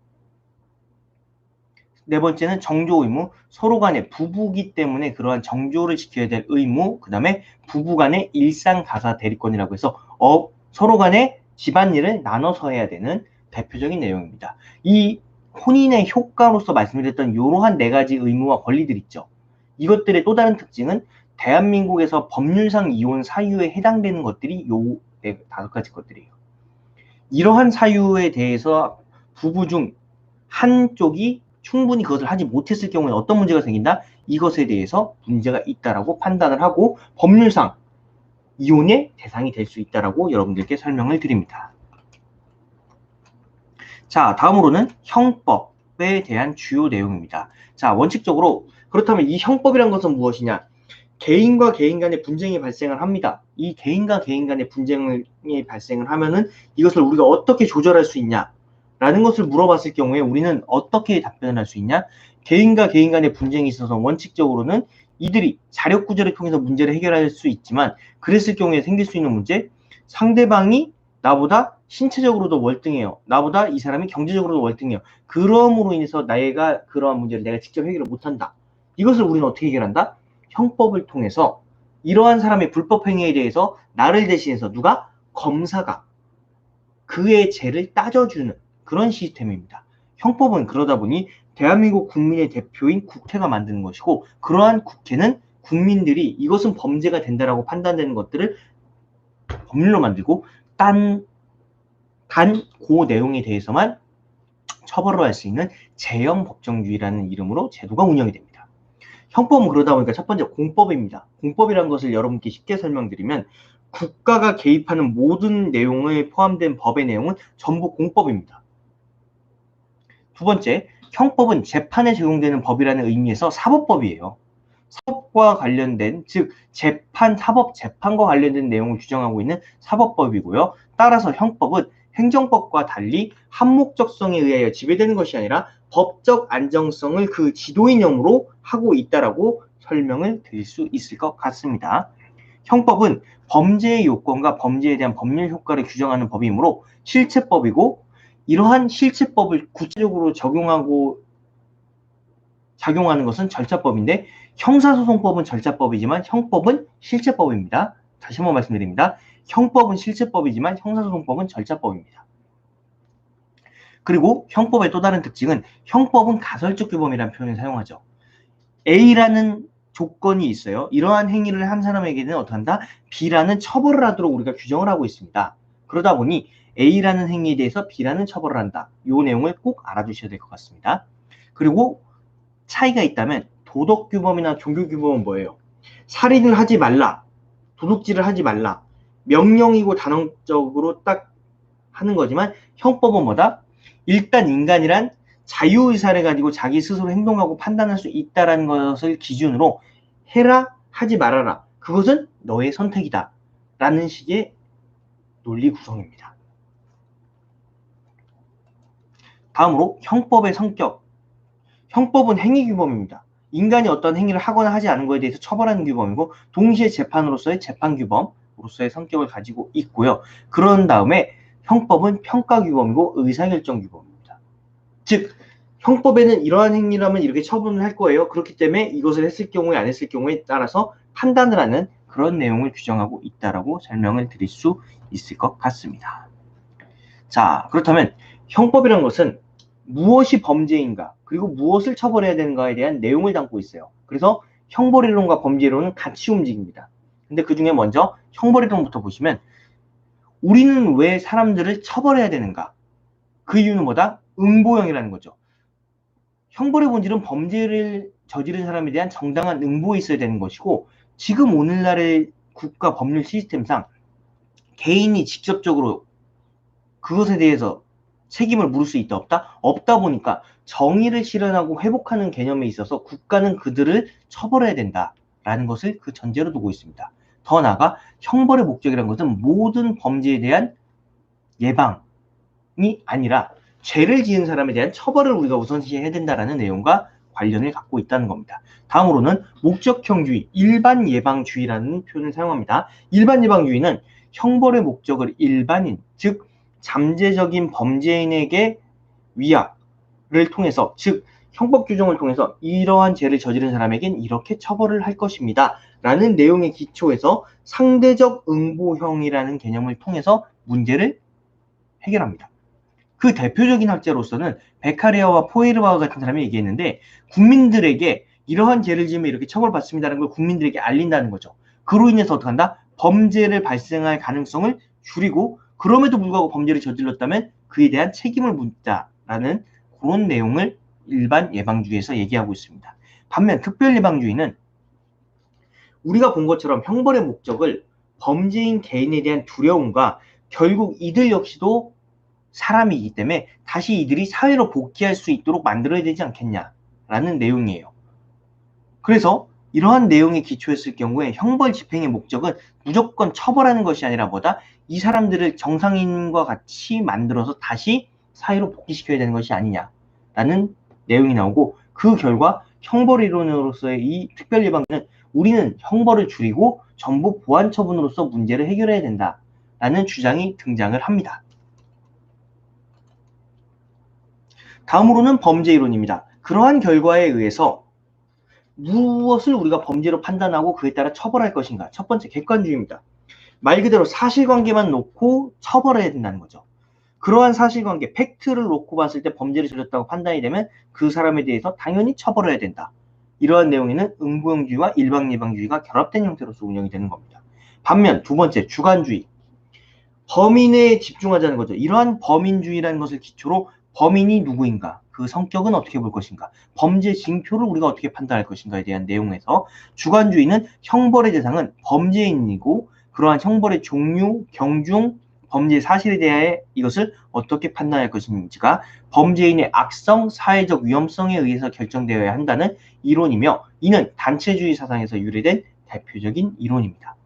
네 번째는 정조 의무. 서로 간에 부부기 때문에 그러한 정조를 지켜야 될 의무. 그 다음에 부부 간의 일상 가사 대리권이라고 해서 서로 간에 집안일을 나눠서 해야 되는 대표적인 내용입니다. 이 혼인의 효과로서 말씀드렸던 이러한 네 가지 의무와 권리들 있죠. 이것들의 또 다른 특징은 대한민국에서 법률상 이혼 사유에 해당되는 것들이 요 다섯 가지 것들이에요. 이러한 사유에 대해서 부부 중 한쪽이 충분히 그것을 하지 못했을 경우에 어떤 문제가 생긴다? 이것에 대해서 문제가 있다라고 판단을 하고 법률상 이혼의 대상이 될 수 있다라고 여러분들께 설명을 드립니다. 자, 다음으로는 형법에 대한 주요 내용입니다. 자, 원칙적으로 그렇다면 이 형법이란 것은 무엇이냐? 개인과 개인 간의 분쟁이 발생을 합니다. 이 개인과 개인 간의 분쟁이 발생을 하면은 이것을 우리가 어떻게 조절할 수 있냐? 라는 것을 물어봤을 경우에 우리는 어떻게 답변을 할 수 있냐? 개인과 개인 간의 분쟁이 있어서 원칙적으로는 이들이 자력 구조를 통해서 문제를 해결할 수 있지만, 그랬을 경우에 생길 수 있는 문제, 상대방이 나보다 신체적으로도 월등해요. 나보다 이 사람이 경제적으로도 월등해요. 그럼으로 인해서 내가 그러한 문제를 내가 직접 해결을 못한다. 이것을 우리는 어떻게 해결한다? 형법을 통해서 이러한 사람의 불법 행위에 대해서 나를 대신해서 누가? 검사가 그의 죄를 따져주는 그런 시스템입니다. 형법은 그러다 보니 대한민국 국민의 대표인 국회가 만드는 것이고, 그러한 국회는 국민들이 이것은 범죄가 된다라고 판단되는 것들을 법률로 만들고 단 그 내용에 대해서만 처벌을 할 수 있는 재형 법정주의라는 이름으로 제도가 운영이 됩니다. 형법은 그러다 보니까 첫 번째 공법입니다. 공법이라는 것을 여러분께 쉽게 설명드리면 국가가 개입하는 모든 내용에 포함된 법의 내용은 전부 공법입니다. 두 번째, 형법은 재판에 적용되는 법이라는 의미에서 사법법이에요. 사법과 관련된, 즉 재판, 사법 재판과 관련된 내용을 규정하고 있는 사법법이고요. 따라서 형법은 행정법과 달리 한목적성에 의하여 지배되는 것이 아니라 법적 안정성을 그 지도이념으로 하고 있다라고 설명을 드릴 수 있을 것 같습니다. 형법은 범죄의 요건과 범죄에 대한 법률 효과를 규정하는 법이므로 실체법이고, 이러한 실체법을 구체적으로 작용하는 것은 절차법인데, 형사소송법은 절차법이지만 형법은 실체법입니다. 다시 한번 말씀드립니다. 형법은 실체법이지만 형사소송법은 절차법입니다. 그리고 형법의 또 다른 특징은 형법은 가설적 규범이라는 표현을 사용하죠. A라는 조건이 있어요. 이러한 행위를 한 사람에게는 어떡한다? B라는 처벌을 하도록 우리가 규정을 하고 있습니다. 그러다 보니 A라는 행위에 대해서 B라는 처벌을 한다. 이 내용을 꼭 알아두셔야 될 것 같습니다. 그리고 차이가 있다면 도덕규범이나 종교규범은 뭐예요? 살인을 하지 말라, 도둑질을 하지 말라, 명령이고 단언적으로 딱 하는 거지만 형법은 뭐다? 일단 인간이란 자유의사를 가지고 자기 스스로 행동하고 판단할 수 있다는 것을 기준으로 해라, 하지 말아라. 그것은 너의 선택이다. 라는 식의 논리 구성입니다. 다음으로 형법의 성격. 형법은 행위규범입니다. 인간이 어떤 행위를 하거나 하지 않은 것에 대해서 처벌하는 규범이고, 동시에 재판으로서의 재판규범으로서의 성격을 가지고 있고요. 그런 다음에 형법은 평가규범이고 의사결정규범입니다. 즉 형법에는 이러한 행위라면 이렇게 처분을 할 거예요. 그렇기 때문에 이것을 했을 경우에 안 했을 경우에 따라서 판단을 하는 그런 내용을 규정하고 있다라고 설명을 드릴 수 있을 것 같습니다. 자, 그렇다면 형법이라는 것은 무엇이 범죄인가, 그리고 무엇을 처벌해야 되는가에 대한 내용을 담고 있어요. 그래서 형벌이론과 범죄론은 같이 움직입니다. 근데 그 중에 먼저 형벌이론부터 보시면 우리는 왜 사람들을 처벌해야 되는가? 그 이유는 뭐다? 응보형이라는 거죠. 형벌의 본질은 범죄를 저지른 사람에 대한 정당한 응보에 있어야 되는 것이고 지금 오늘날의 국가 법률 시스템상 개인이 직접적으로 그것에 대해서 책임을 물을 수 있다 없다? 없다 보니까 정의를 실현하고 회복하는 개념에 있어서 국가는 그들을 처벌해야 된다라는 것을 그 전제로 두고 있습니다. 더 나아가 형벌의 목적이라는 것은 모든 범죄에 대한 예방이 아니라 죄를 지은 사람에 대한 처벌을 우리가 우선시해야 된다라는 내용과 관련을 갖고 있다는 겁니다. 다음으로는 목적형주의, 일반 예방주의라는 표현을 사용합니다. 일반 예방주의는 형벌의 목적을 일반인, 즉 잠재적인 범죄인에게 위압을 통해서, 즉 형법 규정을 통해서 이러한 죄를 저지른 사람에겐 이렇게 처벌을 할 것입니다. 라는 내용의 기초에서 상대적 응보형이라는 개념을 통해서 문제를 해결합니다. 그 대표적인 학자로서는 베카레아와 포에르바와 같은 사람이 얘기했는데 국민들에게 이러한 죄를 지으면 이렇게 처벌받습니다라는 걸 국민들에게 알린다는 거죠. 그로 인해서 어떻게 한다? 범죄를 발생할 가능성을 줄이고 그럼에도 불구하고 범죄를 저질렀다면 그에 대한 책임을 묻자라는 그런 내용을 일반 예방주의에서 얘기하고 있습니다. 반면 특별 예방주의는 우리가 본 것처럼 형벌의 목적을 범죄인 개인에 대한 두려움과 결국 이들 역시도 사람이기 때문에 다시 이들이 사회로 복귀할 수 있도록 만들어야 되지 않겠냐라는 내용이에요. 그래서 이러한 내용에 기초했을 경우에 형벌 집행의 목적은 무조건 처벌하는 것이 아니라 뭐다? 이 사람들을 정상인과 같이 만들어서 다시 사회로 복귀시켜야 되는 것이 아니냐라는 내용이 나오고 그 결과 형벌이론으로서의 이 특별예방은 우리는 형벌을 줄이고 전부 보완처분으로서 문제를 해결해야 된다라는 주장이 등장을 합니다. 다음으로는 범죄이론입니다. 그러한 결과에 의해서 무엇을 우리가 범죄로 판단하고 그에 따라 처벌할 것인가? 첫 번째, 객관주의입니다. 말 그대로 사실관계만 놓고 처벌해야 된다는 거죠. 그러한 사실관계, 팩트를 놓고 봤을 때 범죄를 저질렀다고 판단이 되면 그 사람에 대해서 당연히 처벌해야 된다. 이러한 내용에는 응보형주의와 일반 예방주의가 결합된 형태로서 운영이 되는 겁니다. 반면 두 번째, 주관주의. 범인에 집중하자는 거죠. 이러한 범인주의라는 것을 기초로 범인이 누구인가, 그 성격은 어떻게 볼 것인가, 범죄 징표를 우리가 어떻게 판단할 것인가에 대한 내용에서 주관주의는 형벌의 대상은 범죄인이고 그러한 형벌의 종류, 경중, 범죄 사실에 대해 이것을 어떻게 판단할 것인지가 범죄인의 악성, 사회적 위험성에 의해서 결정되어야 한다는 이론이며 이는 단체주의 사상에서 유래된 대표적인 이론입니다.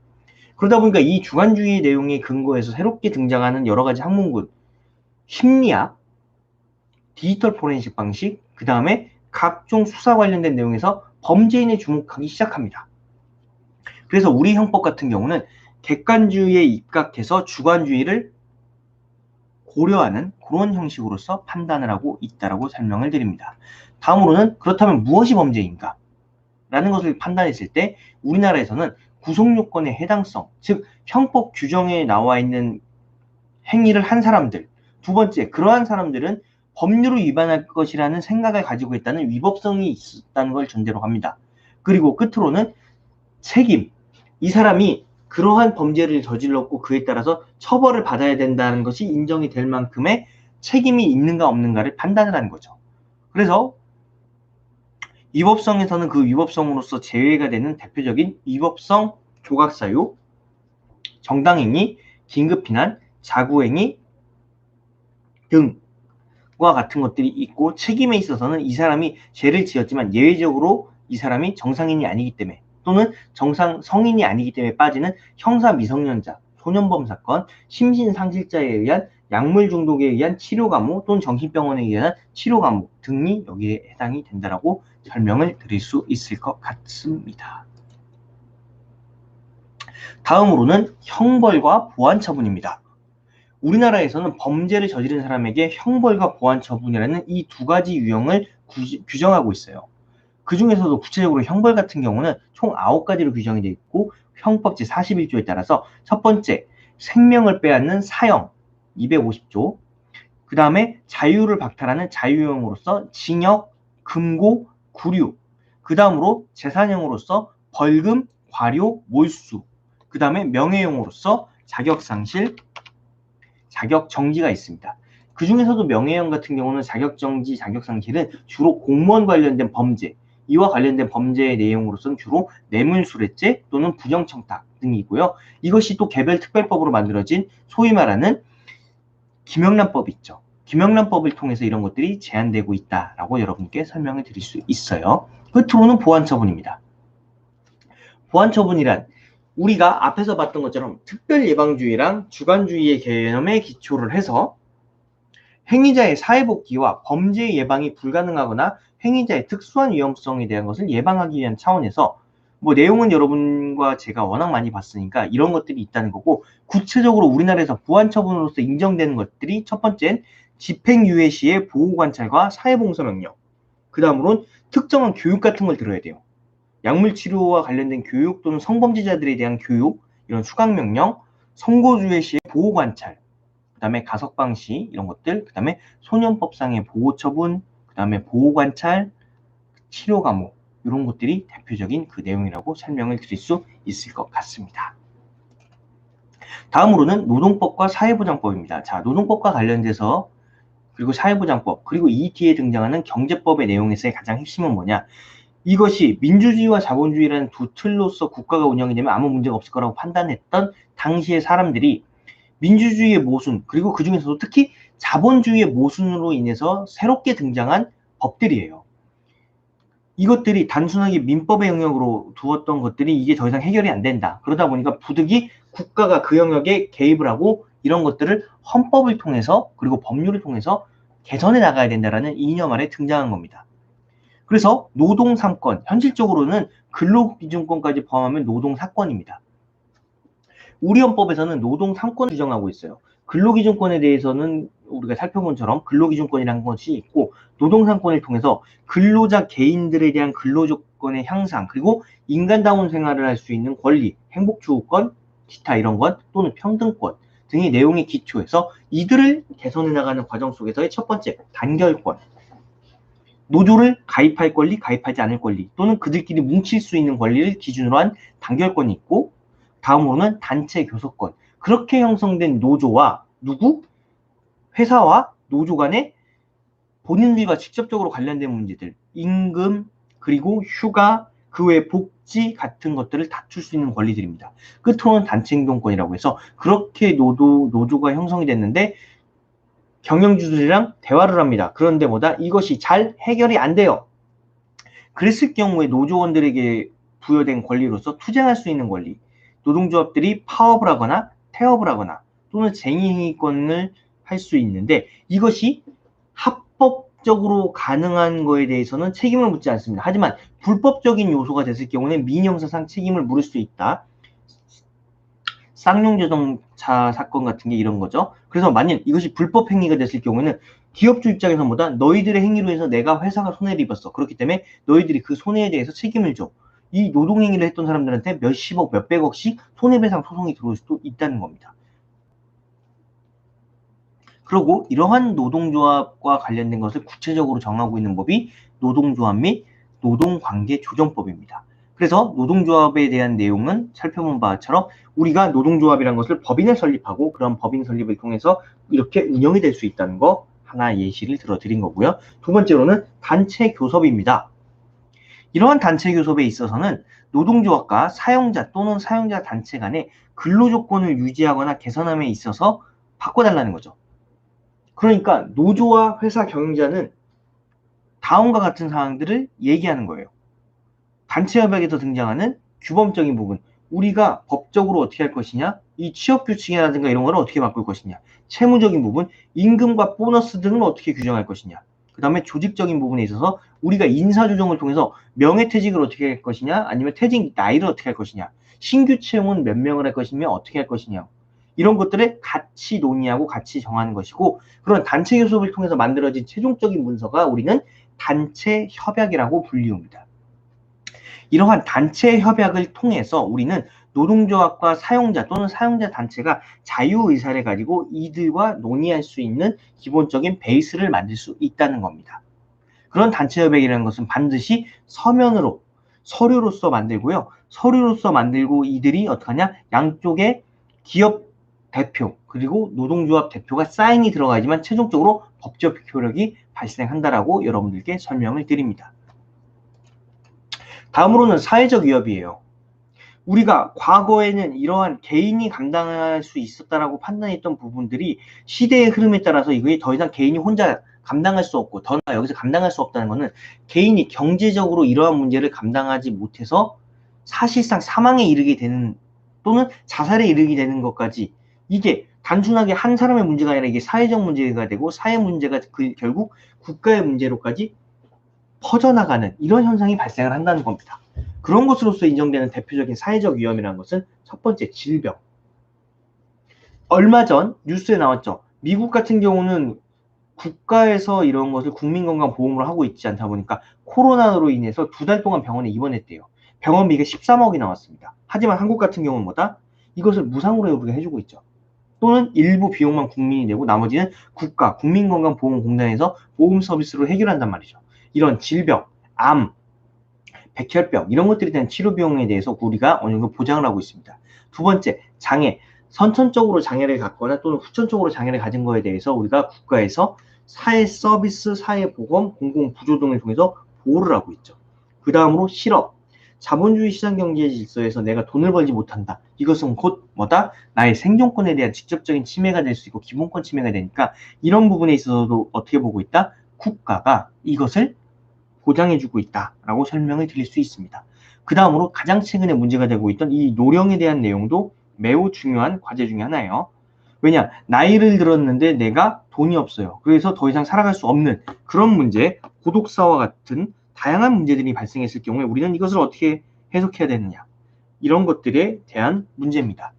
그러다 보니까 이 주관주의 내용에 근거해서 새롭게 등장하는 여러 가지 학문군, 심리학, 디지털 포렌식 방식, 그 다음에 각종 수사 관련된 내용에서 범죄인에 주목하기 시작합니다. 그래서 우리 형법 같은 경우는 객관주의에 입각해서 주관주의를 고려하는 그런 형식으로서 판단을 하고 있다라고 설명을 드립니다. 다음으로는 그렇다면 무엇이 범죄인가? 라는 것을 판단했을 때 우리나라에서는 구속요건의 해당성, 즉 형법 규정에 나와 있는 행위를 한 사람들, 두 번째, 그러한 사람들은 법률을 위반할 것이라는 생각을 가지고 있다는 위법성이 있다는 걸 전제로 합니다. 그리고 끝으로는 책임, 이 사람이 그러한 범죄를 저질렀고 그에 따라서 처벌을 받아야 된다는 것이 인정이 될 만큼의 책임이 있는가 없는가를 판단을 하는 거죠. 그래서 위법성에서는 그 위법성으로서 제외가 되는 대표적인 위법성 조각사유, 정당행위, 긴급피난, 자구행위 등과 같은 것들이 있고 책임에 있어서는 이 사람이 죄를 지었지만 예외적으로 이 사람이 정상인이 아니기 때문에 또는 성인이 아니기 때문에 빠지는 형사 미성년자, 소년범 사건, 심신상실자에 의한 약물 중독에 의한 치료 감호 또는 정신병원에 의한 치료 감호 등이 여기에 해당이 된다라고 설명을 드릴 수 있을 것 같습니다. 다음으로는 형벌과 보완처분입니다. 우리나라에서는 범죄를 저지른 사람에게 형벌과 보완처분이라는 이 두 가지 유형을 규정하고 있어요. 그 중에서도 구체적으로 형벌 같은 경우는 총 9가지로 규정이 되어 있고 형법 제41조에 따라서 첫 번째, 생명을 빼앗는 사형 250조, 그 다음에 자유를 박탈하는 자유형으로서 징역, 금고, 구류, 그 다음으로 재산형으로서 벌금, 과료, 몰수, 그 다음에 명예용어로서 자격상실, 자격정지가 있습니다. 그 중에서도 명예형 같은 경우는 자격정지, 자격상실은 주로 공무원 관련된 범죄, 이와 관련된 범죄의 내용으로서는 주로 뇌물수뢰죄 또는 부정청탁 등이고요. 이것이 또 개별 특별법으로 만들어진 소위 말하는 김영란법이 있죠. 김영란법을 통해서 이런 것들이 제한되고 있다라고 여러분께 설명을 드릴 수 있어요. 끝으로는 보완처분입니다. 보완처분이란 우리가 앞에서 봤던 것처럼 특별예방주의랑 주관주의의 개념에 기초를 해서 행위자의 사회복귀와 범죄 예방이 불가능하거나 행위자의 특수한 위험성에 대한 것을 예방하기 위한 차원에서 뭐 내용은 여러분과 제가 워낙 많이 봤으니까 이런 것들이 있다는 거고, 구체적으로 우리나라에서 보완처분으로서 인정되는 것들이 첫 번째는 집행유예 시의 보호관찰과 사회봉사명령, 그 다음으로는 특정한 교육 같은 걸 들어야 돼요. 약물치료와 관련된 교육 또는 성범죄자들에 대한 교육, 이런 수강명령, 선고주의 시의 보호관찰, 그 다음에 가석방시 이런 것들, 그 다음에 소년법상의 보호처분, 그 다음에 보호관찰, 치료감호, 이런 것들이 대표적인 그 내용이라고 설명을 드릴 수 있을 것 같습니다. 다음으로는 노동법과 사회보장법입니다. 자, 노동법과 관련돼서 그리고 사회보장법, 그리고 이 뒤에 등장하는 경제법의 내용에서의 가장 핵심은 뭐냐? 이것이 민주주의와 자본주의라는 두 틀로서 국가가 운영이 되면 아무 문제가 없을 거라고 판단했던 당시의 사람들이 민주주의의 모순, 그리고 그 중에서도 특히 자본주의의 모순으로 인해서 새롭게 등장한 법들이에요. 이것들이 단순하게 민법의 영역으로 두었던 것들이 이게 더 이상 해결이 안 된다. 그러다 보니까 부득이 국가가 그 영역에 개입을 하고 이런 것들을 헌법을 통해서 그리고 법률을 통해서 개선해 나가야 된다라는 이념 아래 등장한 겁니다. 그래서 노동 3권, 현실적으로는 근로기준권까지 포함하면 노동 4권입니다. 우리 헌법에서는 노동 3권을 규정하고 있어요. 근로기준권에 대해서는 우리가 살펴본 것처럼 근로기준권이라는 것이 있고, 노동 3권을 통해서 근로자 개인들에 대한 근로조건의 향상, 그리고 인간다운 생활을 할 수 있는 권리, 행복추구권, 기타 이런 것 또는 평등권 등의 내용에 기초해서 이들을 개선해 나가는 과정 속에서의 첫 번째, 단결권. 노조를 가입할 권리, 가입하지 않을 권리, 또는 그들끼리 뭉칠 수 있는 권리를 기준으로 한 단결권이 있고, 다음으로는 단체 교섭권. 그렇게 형성된 노조와 회사와 노조 간의 본인들과 직접적으로 관련된 문제들, 임금, 그리고 휴가, 그 외 복지 같은 것들을 다툴 수 있는 권리들입니다. 끝으로는 단체행동권이라고 해서 그렇게 노조가 형성이 됐는데 경영주들이랑 대화를 합니다. 그런데 이것이 잘 해결이 안 돼요. 그랬을 경우에 노조원들에게 부여된 권리로서 투쟁할 수 있는 권리, 노동조합들이 파업을 하거나 태업을 하거나 또는 쟁의행위권을 할 수 있는데, 이것이 합법적으로 가능한 거에 대해서는 책임을 묻지 않습니다. 하지만 불법적인 요소가 됐을 경우는 민형사상 책임을 물을 수 있다. 쌍용자동차 사건 같은 게 이런 거죠. 그래서 만약 이것이 불법 행위가 됐을 경우에는 기업주 입장에서 너희들의 행위로 해서 내가 회사가 손해를 입었어. 그렇기 때문에 너희들이 그 손해에 대해서 책임을 줘. 이 노동행위를 했던 사람들한테 몇십억, 몇백억씩 손해배상 소송이 들어올 수도 있다는 겁니다. 그리고 이러한 노동조합과 관련된 것을 구체적으로 정하고 있는 법이 노동조합 및 노동관계조정법입니다. 그래서 노동조합에 대한 내용은 살펴본 바처럼 우리가 노동조합이라는 것을 법인을 설립하고 그런 법인 설립을 통해서 이렇게 운영이 될 수 있다는 거 하나 예시를 들어드린 거고요. 두 번째로는 단체 교섭입니다. 이러한 단체 교섭에 있어서는 노동조합과 사용자 또는 사용자 단체 간의 근로조건을 유지하거나 개선함에 있어서 바꿔달라는 거죠. 그러니까 노조와 회사 경영자는 다음과 같은 사항들을 얘기하는 거예요. 단체협약에서 등장하는 규범적인 부분, 우리가 법적으로 어떻게 할 것이냐, 이 취업규칙이라든가 이런 걸 어떻게 바꿀 것이냐, 채무적인 부분, 임금과 보너스 등을 어떻게 규정할 것이냐, 그 다음에 조직적인 부분에 있어서 우리가 인사조정을 통해서 명예퇴직을 어떻게 할 것이냐, 아니면 퇴직 나이를 어떻게 할 것이냐, 신규 채용은 몇 명을 할 것이며 어떻게 할 것이냐, 이런 것들을 같이 논의하고 같이 정하는 것이고, 그런 단체 교섭을 통해서 만들어진 최종적인 문서가 우리는 단체 협약이라고 불리웁니다. 이러한 단체 협약을 통해서 우리는 노동조합과 사용자 또는 사용자 단체가 자유의사를 가지고 이들과 논의할 수 있는 기본적인 베이스를 만들 수 있다는 겁니다. 그런 단체 협약이라는 것은 반드시 서면으로 서류로서 만들고요. 서류로서 만들고 이들이 어떡하냐? 양쪽에 기업 대표 그리고 노동조합 대표가 사인이 들어가야지만 최종적으로 법적 효력이 발생한다라고 여러분들께 설명을 드립니다. 다음으로는 사회적 위협이에요. 우리가 과거에는 이러한 개인이 감당할 수 있었다라고 판단했던 부분들이 시대의 흐름에 따라서 이게 더 이상 개인이 혼자 감당할 수 없고 더 나아 여기서 감당할 수 없다는 것은 개인이 경제적으로 이러한 문제를 감당하지 못해서 사실상 사망에 이르게 되는 또는 자살에 이르게 되는 것까지 이게 단순하게 한 사람의 문제가 아니라 이게 사회적 문제가 되고 사회 문제가 결국 국가의 문제로까지 퍼져나가는 이런 현상이 발생을 한다는 겁니다. 그런 것으로서 인정되는 대표적인 사회적 위험이라는 것은 첫 번째 질병. 얼마 전 뉴스에 나왔죠. 미국 같은 경우는 국가에서 이런 것을 국민건강보험으로 하고 있지 않다 보니까 코로나로 인해서 2달 동안 병원에 입원했대요. 병원비가 13억이 나왔습니다. 하지만 한국 같은 경우는 뭐다? 이것을 무상으로 우리가 해주고 있죠. 또는 일부 비용만 국민이 내고 나머지는 국가, 국민건강보험공단에서 보험 서비스로 해결한단 말이죠. 이런 질병, 암, 백혈병 이런 것들에 대한 치료 비용에 대해서 우리가 어느 정도 보장을 하고 있습니다. 두 번째, 장애. 선천적으로 장애를 갖거나 또는 후천적으로 장애를 가진 거에 대해서 우리가 국가에서 사회 서비스, 사회보험, 공공부조 등을 통해서 보호를 하고 있죠. 그 다음으로 실업. 자본주의 시장경제 질서에서 내가 돈을 벌지 못한다. 이것은 곧 뭐다? 나의 생존권에 대한 직접적인 침해가 될 수 있고 기본권 침해가 되니까 이런 부분에 있어서도 어떻게 보고 있다? 국가가 이것을 보장해주고 있다라고 설명을 드릴 수 있습니다. 그 다음으로 가장 최근에 문제가 되고 있던 이 노령에 대한 내용도 매우 중요한 과제 중에 하나예요. 왜냐? 나이를 들었는데 내가 돈이 없어요. 그래서 더 이상 살아갈 수 없는 그런 문제, 고독사와 같은 다양한 문제들이 발생했을 경우에 우리는 이것을 어떻게 해석해야 되느냐. 이런 것들에 대한 문제입니다.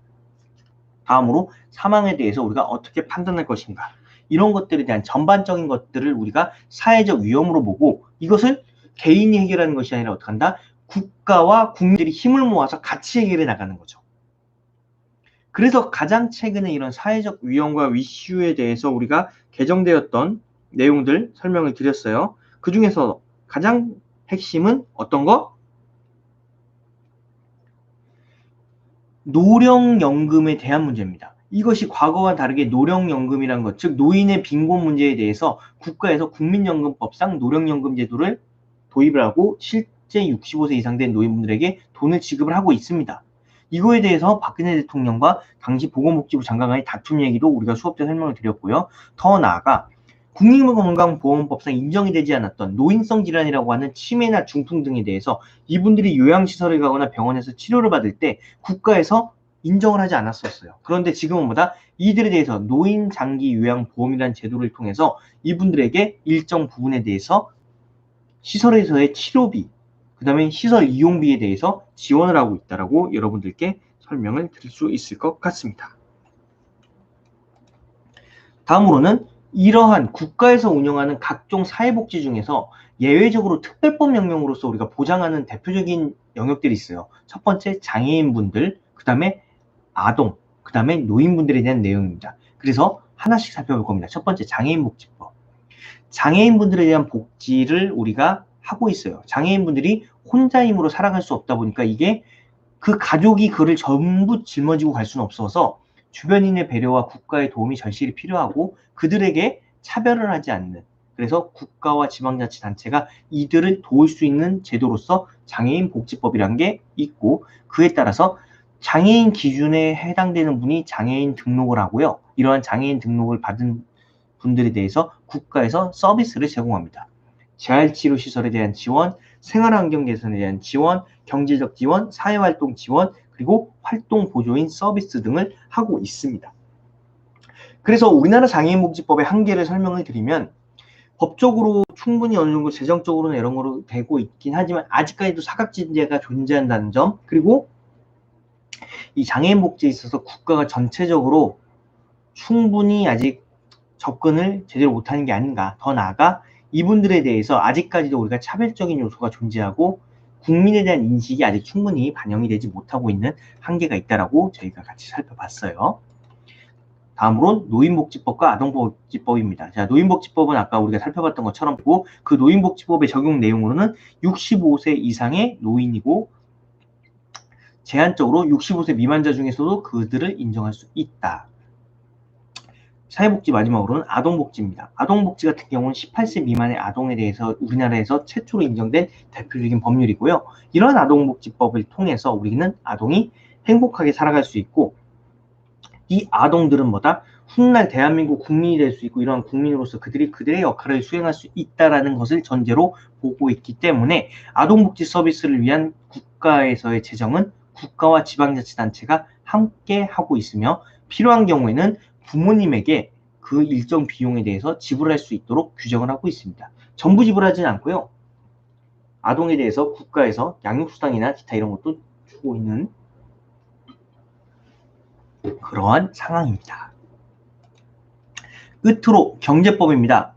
다음으로 사망에 대해서 우리가 어떻게 판단할 것인가. 이런 것들에 대한 전반적인 것들을 우리가 사회적 위험으로 보고 이것을 개인이 해결하는 것이 아니라 어떻게 한다? 국가와 국민들이 힘을 모아서 같이 해결해 나가는 거죠. 그래서 가장 최근에 이런 사회적 위험과 이슈에 대해서 우리가 개정되었던 내용들 설명을 드렸어요. 그 중에서 가장 핵심은 어떤 거? 노령연금에 대한 문제입니다. 이것이 과거와 다르게 노령연금이란 것, 즉 노인의 빈곤 문제에 대해서 국가에서 국민연금법상 노령연금 제도를 도입을 하고 실제 65세 이상 된 노인분들에게 돈을 지급을 하고 있습니다. 이거에 대해서 박근혜 대통령과 당시 보건복지부 장관 간의 다툼 얘기도 우리가 수업 때 설명을 드렸고요. 더 나아가 국민건강보험법상 인정이 되지 않았던 노인성 질환이라고 하는 치매나 중풍 등에 대해서 이분들이 요양시설을 가거나 병원에서 치료를 받을 때 국가에서 인정을 하지 않았었어요. 그런데 지금은 뭐다? 이들에 대해서 노인장기요양보험이라는 제도를 통해서 이분들에게 일정 부분에 대해서 시설에서의 치료비, 그 다음에 시설 이용비에 대해서 지원을 하고 있다라고 여러분들께 설명을 드릴 수 있을 것 같습니다. 다음으로는 이러한 국가에서 운영하는 각종 사회복지 중에서 예외적으로 특별법 명령으로서 우리가 보장하는 대표적인 영역들이 있어요. 첫 번째 장애인분들, 그 다음에 아동, 그 다음에 노인분들에 대한 내용입니다. 그래서 하나씩 살펴볼 겁니다. 첫 번째 장애인복지법. 장애인분들에 대한 복지를 우리가 하고 있어요. 장애인분들이 혼자 힘으로 살아갈 수 없다 보니까 이게 그 가족이 그를 전부 짊어지고 갈 수는 없어서 주변인의 배려와 국가의 도움이 절실히 필요하고 그들에게 차별을 하지 않는, 그래서 국가와 지방자치단체가 이들을 도울 수 있는 제도로서 장애인 복지법이라는 게 있고 그에 따라서 장애인 기준에 해당되는 분이 장애인 등록을 하고요. 이러한 장애인 등록을 받은 분들에 대해서 국가에서 서비스를 제공합니다. 재활치료시설에 대한 지원, 생활환경 개선에 대한 지원, 경제적 지원, 사회활동 지원, 그리고 활동보조인 서비스 등을 하고 있습니다. 그래서 우리나라 장애인복지법의 한계를 설명을 드리면 법적으로 충분히 어느 정도 재정적으로는 이런 거로 되고 있긴 하지만 아직까지도 사각지대가 존재한다는 점, 그리고 이 장애인 복지에 있어서 국가가 전체적으로 충분히 아직 접근을 제대로 못하는 게 아닌가. 더 나아가 이분들에 대해서 아직까지도 우리가 차별적인 요소가 존재하고 국민에 대한 인식이 아직 충분히 반영이 되지 못하고 있는 한계가 있다라고 저희가 같이 살펴봤어요. 다음으로 노인복지법과 아동복지법입니다. 자, 노인복지법은 아까 우리가 살펴봤던 것처럼 그 노인복지법의 적용 내용으로는 65세 이상의 노인이고 제한적으로 65세 미만자 중에서도 그들을 인정할 수 있다. 사회복지 마지막으로는 아동복지입니다. 아동복지 같은 경우는 18세 미만의 아동에 대해서 우리나라에서 최초로 인정된 대표적인 법률이고요. 이러한 아동복지법을 통해서 우리는 아동이 행복하게 살아갈 수 있고 이 아동들은 뭐다? 훗날 대한민국 국민이 될 수 있고 이러한 국민으로서 그들의 역할을 수행할 수 있다는 것을 전제로 보고 있기 때문에 아동복지 서비스를 위한 국가에서의 재정은 국가와 지방자치단체가 함께 하고 있으며 필요한 경우에는 부모님에게 그 일정 비용에 대해서 지불할 수 있도록 규정을 하고 있습니다. 전부 지불하지는 않고요. 아동에 대해서 국가에서 양육수당이나 기타 이런 것도 주고 있는 그러한 상황입니다. 끝으로 경제법입니다.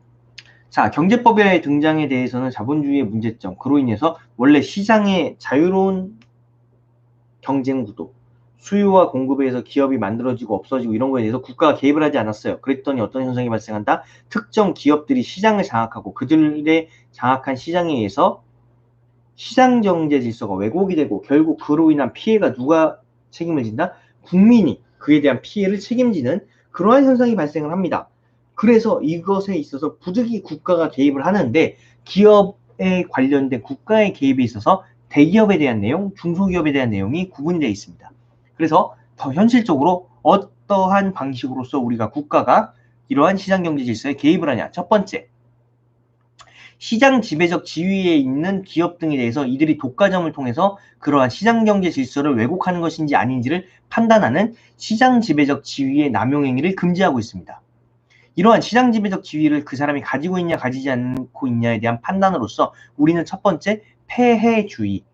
자, 경제법의 등장에 대해서는 자본주의의 문제점, 그로 인해서 원래 시장의 자유로운 경쟁 구도, 수요와 공급에 의해서 기업이 만들어지고 없어지고 이런 거에 대해서 국가가 개입을 하지 않았어요. 그랬더니 어떤 현상이 발생한다? 특정 기업들이 시장을 장악하고 그들의 장악한 시장에 의해서 시장 경제 질서가 왜곡이 되고 결국 그로 인한 피해가 누가 책임을 진다? 국민이 그에 대한 피해를 책임지는 그러한 현상이 발생을 합니다. 그래서 이것에 있어서 부득이 국가가 개입을 하는데 기업에 관련된 국가의 개입에 있어서 대기업에 대한 내용, 중소기업에 대한 내용이 구분되어 있습니다. 그래서 더 현실적으로 어떠한 방식으로서 우리가 국가가 이러한 시장경제 질서에 개입을 하냐. 첫 번째, 시장 지배적 지위에 있는 기업 등에 대해서 이들이 독과점을 통해서 그러한 시장경제 질서를 왜곡하는 것인지 아닌지를 판단하는 시장 지배적 지위의 남용 행위를 금지하고 있습니다. 이러한 시장 지배적 지위를 그 사람이 가지고 있냐 가지지 않고 있냐에 대한 판단으로서 우리는 첫 번째 폐해주의,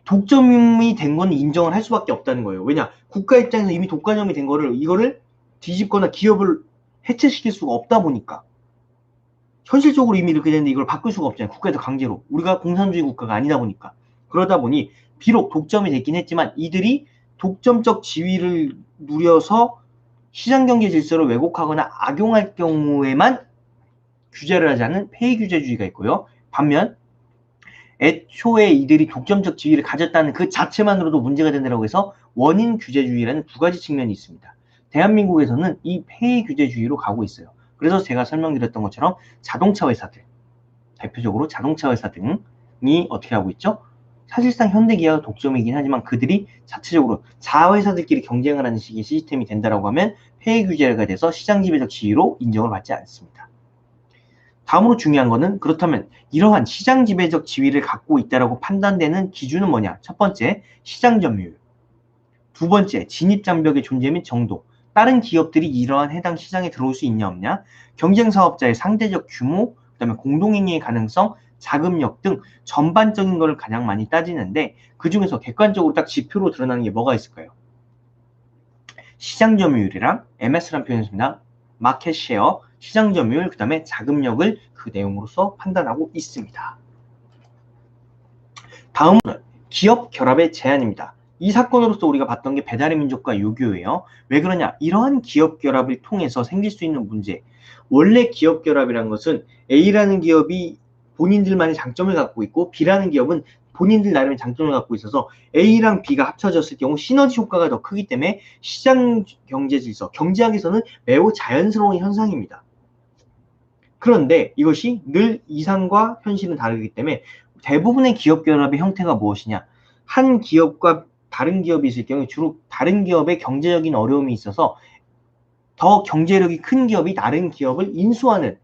독점이 된 건 인정을 할 수밖에 없다는 거예요. 왜냐? 국가 입장에서 이미 독과점이 된 이거를 뒤집거나 기업을 해체시킬 수가 없다 보니까 현실적으로 이미 이렇게 되는데 이걸 바꿀 수가 없잖아요. 국가에서 강제로. 우리가 공산주의 국가가 아니다 보니까. 그러다 보니 비록 독점이 됐긴 했지만 이들이 독점적 지위를 누려서 시장경제 질서를 왜곡하거나 악용할 경우에만 규제를 하지 않는 폐해규제주의가 있고요. 반면 애초에 이들이 독점적 지위를 가졌다는 그 자체만으로도 문제가 된다고 해서 원인 규제주의라는 두 가지 측면이 있습니다. 대한민국에서는 이 폐해규제주의로 가고 있어요. 그래서 제가 설명드렸던 것처럼 자동차 회사들, 대표적으로 자동차 회사 등이 어떻게 하고 있죠? 사실상 현대기아가 독점이긴 하지만 그들이 자체적으로 자회사들끼리 경쟁을 하는 식의 시스템이 된다고 하면 폐해규제가 돼서 시장지배적 지위로 인정을 받지 않습니다. 다음으로 중요한 거는 그렇다면 이러한 시장 지배적 지위를 갖고 있다고 판단되는 기준은 뭐냐? 첫 번째, 시장 점유율. 두 번째, 진입 장벽의 존재 및 정도. 다른 기업들이 이러한 해당 시장에 들어올 수 있냐 없냐? 경쟁 사업자의 상대적 규모, 그다음에 공동행위의 가능성, 자금력 등 전반적인 걸 가장 많이 따지는데 그 중에서 객관적으로 딱 지표로 드러나는 게 뭐가 있을까요? 시장 점유율이랑 MS라는 표현이 있습니다. 마켓 셰어, 시장 점유율, 그 다음에 자금력을 그 내용으로서 판단하고 있습니다. 다음은 기업 결합의 제한입니다. 이 사건으로서 우리가 봤던 게 배달의 민족과 요교예요. 왜 그러냐? 이러한 기업 결합을 통해서 생길 수 있는 문제. 원래 기업 결합이라는 것은 A라는 기업이 본인들만의 장점을 갖고 있고 B라는 기업은 본인들 나름의 장점을 갖고 있어서 A랑 B가 합쳐졌을 경우 시너지 효과가 더 크기 때문에 시장 경제 질서, 경제학에서는 매우 자연스러운 현상입니다. 그런데 이것이 늘 이상과 현실은 다르기 때문에 대부분의 기업 결합의 형태가 무엇이냐? 한 기업과 다른 기업이 있을 경우 주로 다른 기업의 경제적인 어려움이 있어서 더 경제력이 큰 기업이 다른 기업을 인수하는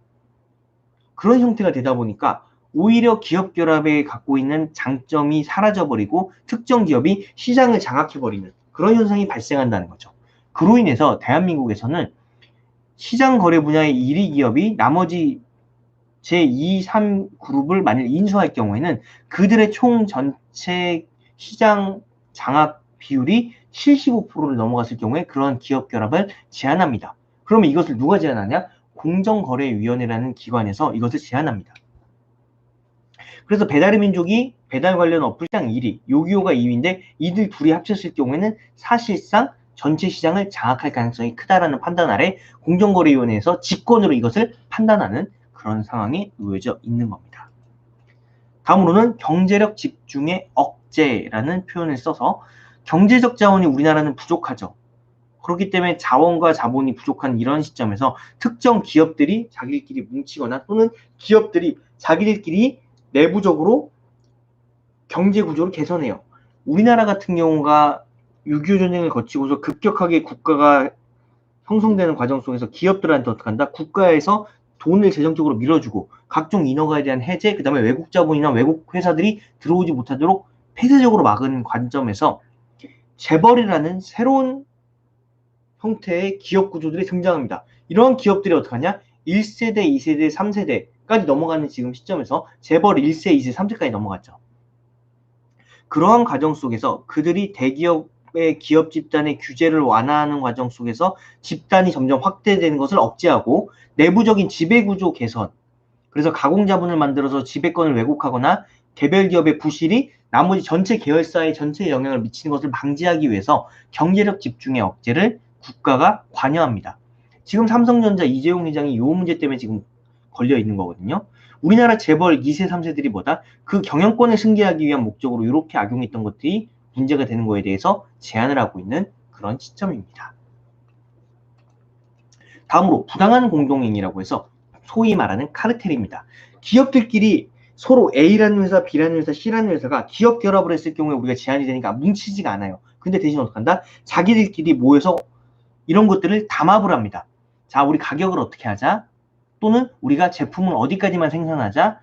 그런 형태가 되다 보니까 오히려 기업 결합에 갖고 있는 장점이 사라져버리고 특정 기업이 시장을 장악해버리는 그런 현상이 발생한다는 거죠. 그로 인해서 대한민국에서는 시장 거래 분야의 1위 기업이 나머지 제2, 3그룹을 만일 인수할 경우에는 그들의 총 전체 시장 장악 비율이 75%를 넘어갔을 경우에 그런 기업 결합을 제한합니다. 그러면 이것을 누가 제한하냐? 공정거래위원회라는 기관에서 이것을 제한합니다. 그래서 배달의 민족이 배달 관련 어플 시장 1위, 요기요가 2위인데 이들 둘이 합쳤을 경우에는 사실상 전체 시장을 장악할 가능성이 크다라는 판단 아래 공정거래위원회에서 직권으로 이것을 판단하는 그런 상황이 놓여져 있는 겁니다. 다음으로는 경제력 집중의 억제라는 표현을 써서 경제적 자원이 우리나라는 부족하죠. 그렇기 때문에 자원과 자본이 부족한 이런 시점에서 특정 기업들이 자기들끼리 뭉치거나 또는 기업들이 자기들끼리 내부적으로 경제 구조를 개선해요. 우리나라 같은 경우가 6.25 전쟁을 거치고서 급격하게 국가가 형성되는 과정 속에서 기업들한테 어떻게 한다? 국가에서 돈을 재정적으로 밀어주고 각종 인허가에 대한 해제, 그 다음에 외국 자본이나 외국 회사들이 들어오지 못하도록 폐쇄적으로 막은 관점에서 재벌이라는 새로운 형태의 기업 구조들이 등장합니다. 이러한 기업들이 어떻게 하냐? 1세대, 2세대, 3세대까지 넘어가는 지금 시점에서 재벌 1세, 2세, 3세까지 넘어갔죠. 그러한 과정 속에서 그들이 대기업의 기업 집단의 규제를 완화하는 과정 속에서 집단이 점점 확대되는 것을 억제하고 내부적인 지배구조 개선, 그래서 가공자본을 만들어서 지배권을 왜곡하거나 개별 기업의 부실이 나머지 전체 계열사의 전체에 영향을 미치는 것을 방지하기 위해서 경제력 집중의 억제를 국가가 관여합니다. 지금 삼성전자 이재용 회장이 이 문제 때문에 지금 걸려 있는 거거든요. 우리나라 재벌 2세, 3세들이 뭐다? 그 경영권을 승계하기 위한 목적으로 이렇게 악용했던 것들이 문제가 되는 거에 대해서 제안을 하고 있는 그런 시점입니다. 다음으로 부당한 공동행위라고 해서 소위 말하는 카르텔입니다. 기업들끼리 서로 A라는 회사, B라는 회사, C라는 회사가 기업 결합을 했을 경우에 우리가 제한이 되니까 뭉치지가 않아요. 근데 대신 어떻게 한다? 자기들끼리 모여서 이런 것들을 담합을 합니다. 자, 우리 가격을 어떻게 하자? 또는 우리가 제품을 어디까지만 생산하자?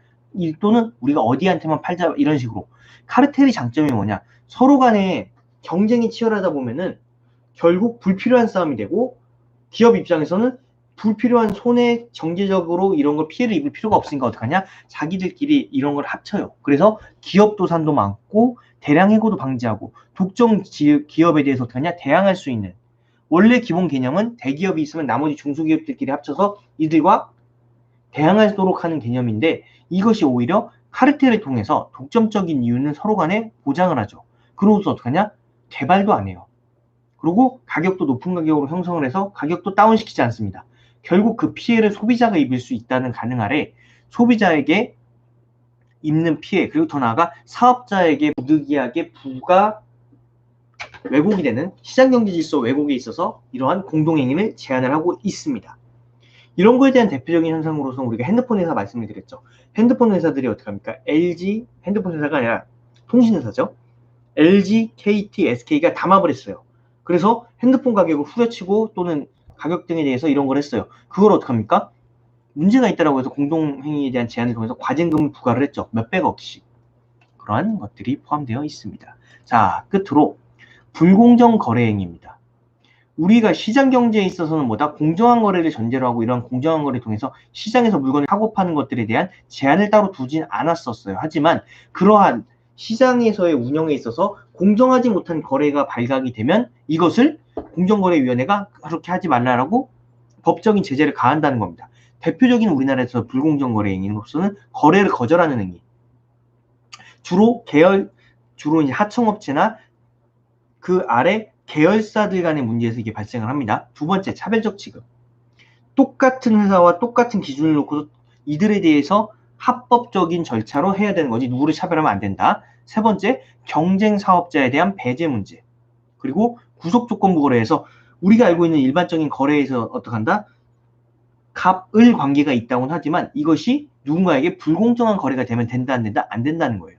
또는 우리가 어디한테만 팔자? 이런 식으로. 카르텔의 장점이 뭐냐? 서로 간에 경쟁이 치열하다 보면은 결국 불필요한 싸움이 되고 기업 입장에서는 불필요한 손해, 경제적으로 이런 걸 피해를 입을 필요가 없으니까 어떡하냐? 자기들끼리 이런 걸 합쳐요. 그래서 기업 도산도 많고 대량 해고도 방지하고 독점 기업에 대해서 어떡하냐? 대항할 수 있는. 원래 기본 개념은 대기업이 있으면 나머지 중소기업들끼리 합쳐서 이들과 대항하도록 하는 개념인데 이것이 오히려 카르텔을 통해서 독점적인 이유는 서로 간에 보장을 하죠. 그러고서 어떡하냐? 개발도 안 해요. 그리고 가격도 높은 가격으로 형성을 해서 가격도 다운시키지 않습니다. 결국 그 피해를 소비자가 입을 수 있다는 가능 아래 소비자에게 입는 피해, 그리고 더 나아가 사업자에게 부득이하게 부가 왜곡이 되는 시장경제 질서 왜곡에 있어서 이러한 공동행위를 제한을 하고 있습니다. 이런 거에 대한 대표적인 현상으로서 우리가 핸드폰 회사 말씀을 드렸죠. 핸드폰 회사들이 어떻게 합니까? LG 핸드폰 회사가 아니라 통신회사죠. LG, KT, SK가 담합을 했어요. 그래서 핸드폰 가격을 후려치고 또는 가격 등에 대해서 이런 걸 했어요. 그걸 어떡합니까? 문제가 있다라고 해서 공동행위에 대한 제한을 통해서 과징금을 부과를 했죠. 몇백억씩. 그러한 것들이 포함되어 있습니다. 자, 끝으로 불공정 거래 행위입니다. 우리가 시장 경제에 있어서는 뭐다? 공정한 거래를 전제로 하고 이러한 공정한 거래를 통해서 시장에서 물건을 사고 파는 것들에 대한 제한을 따로 두진 않았었어요. 하지만 그러한 시장에서의 운영에 있어서 공정하지 못한 거래가 발각이 되면 이것을 공정거래위원회가 그렇게 하지 말라라고 법적인 제재를 가한다는 겁니다. 대표적인 우리나라에서 불공정 거래 행위로서는 거래를 거절하는 행위. 주로 이제 하청업체나 그 아래 계열사들 간의 문제에서 이게 발생을 합니다. 두 번째, 차별적 취급. 똑같은 회사와 똑같은 기준을 놓고 이들에 대해서 합법적인 절차로 해야 되는 거지 누구를 차별하면 안 된다. 세 번째, 경쟁 사업자에 대한 배제 문제. 그리고 구속조건부 거래에서 우리가 알고 있는 일반적인 거래에서 어떻게 한다? 갑을 관계가 있다고는 하지만 이것이 누군가에게 불공정한 거래가 되면 된다 안 된다? 안 된다는 거예요.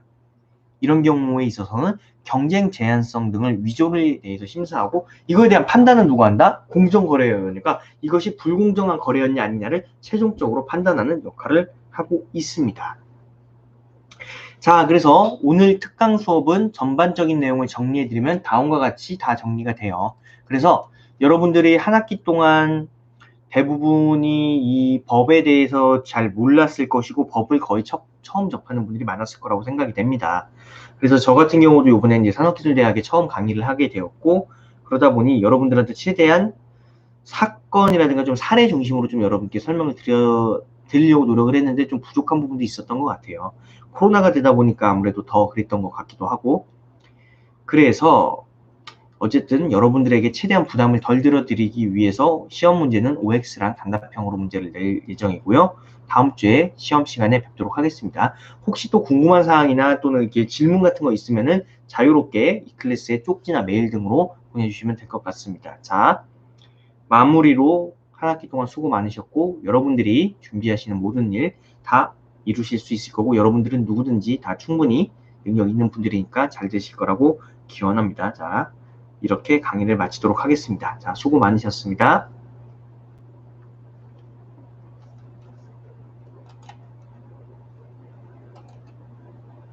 이런 경우에 있어서는 경쟁 제한성 등을 위조에 대해서 심사하고 이거에 대한 판단은 누가 한다? 공정거래위원회가 이것이 불공정한 거래였냐 아니냐를 최종적으로 판단하는 역할을 하고 있습니다. 자, 그래서 오늘 특강 수업은 전반적인 내용을 정리해드리면 다음과 같이 다 정리가 돼요. 그래서 여러분들이 한 학기 동안 대부분이 이 법에 대해서 잘 몰랐을 것이고 법을 거의 처음 접하는 분들이 많았을 거라고 생각이 됩니다. 그래서 저 같은 경우도 이번에 이제 산업기술대학에 처음 강의를 하게 되었고 그러다 보니 여러분들한테 최대한 사건이라든가 좀 사례 중심으로 좀 여러분께 설명을 드리려고 노력을 했는데 좀 부족한 부분도 있었던 것 같아요. 코로나가 되다 보니까 아무래도 더 그랬던 것 같기도 하고 그래서 어쨌든 여러분들에게 최대한 부담을 덜 들어드리기 위해서 시험 문제는 OX랑 단답형으로 문제를 낼 예정이고요. 다음 주에 시험 시간에 뵙도록 하겠습니다. 혹시 또 궁금한 사항이나 또는 이렇게 질문 같은 거 있으면은 자유롭게 이 클래스에 쪽지나 메일 등으로 보내주시면 될 것 같습니다. 자, 마무리로 한 학기 동안 수고 많으셨고 여러분들이 준비하시는 모든 일 다 이루실 수 있을 거고 여러분들은 누구든지 다 충분히 능력 있는 분들이니까 잘 되실 거라고 기원합니다. 자, 이렇게 강의를 마치도록 하겠습니다. 자, 수고 많으셨습니다.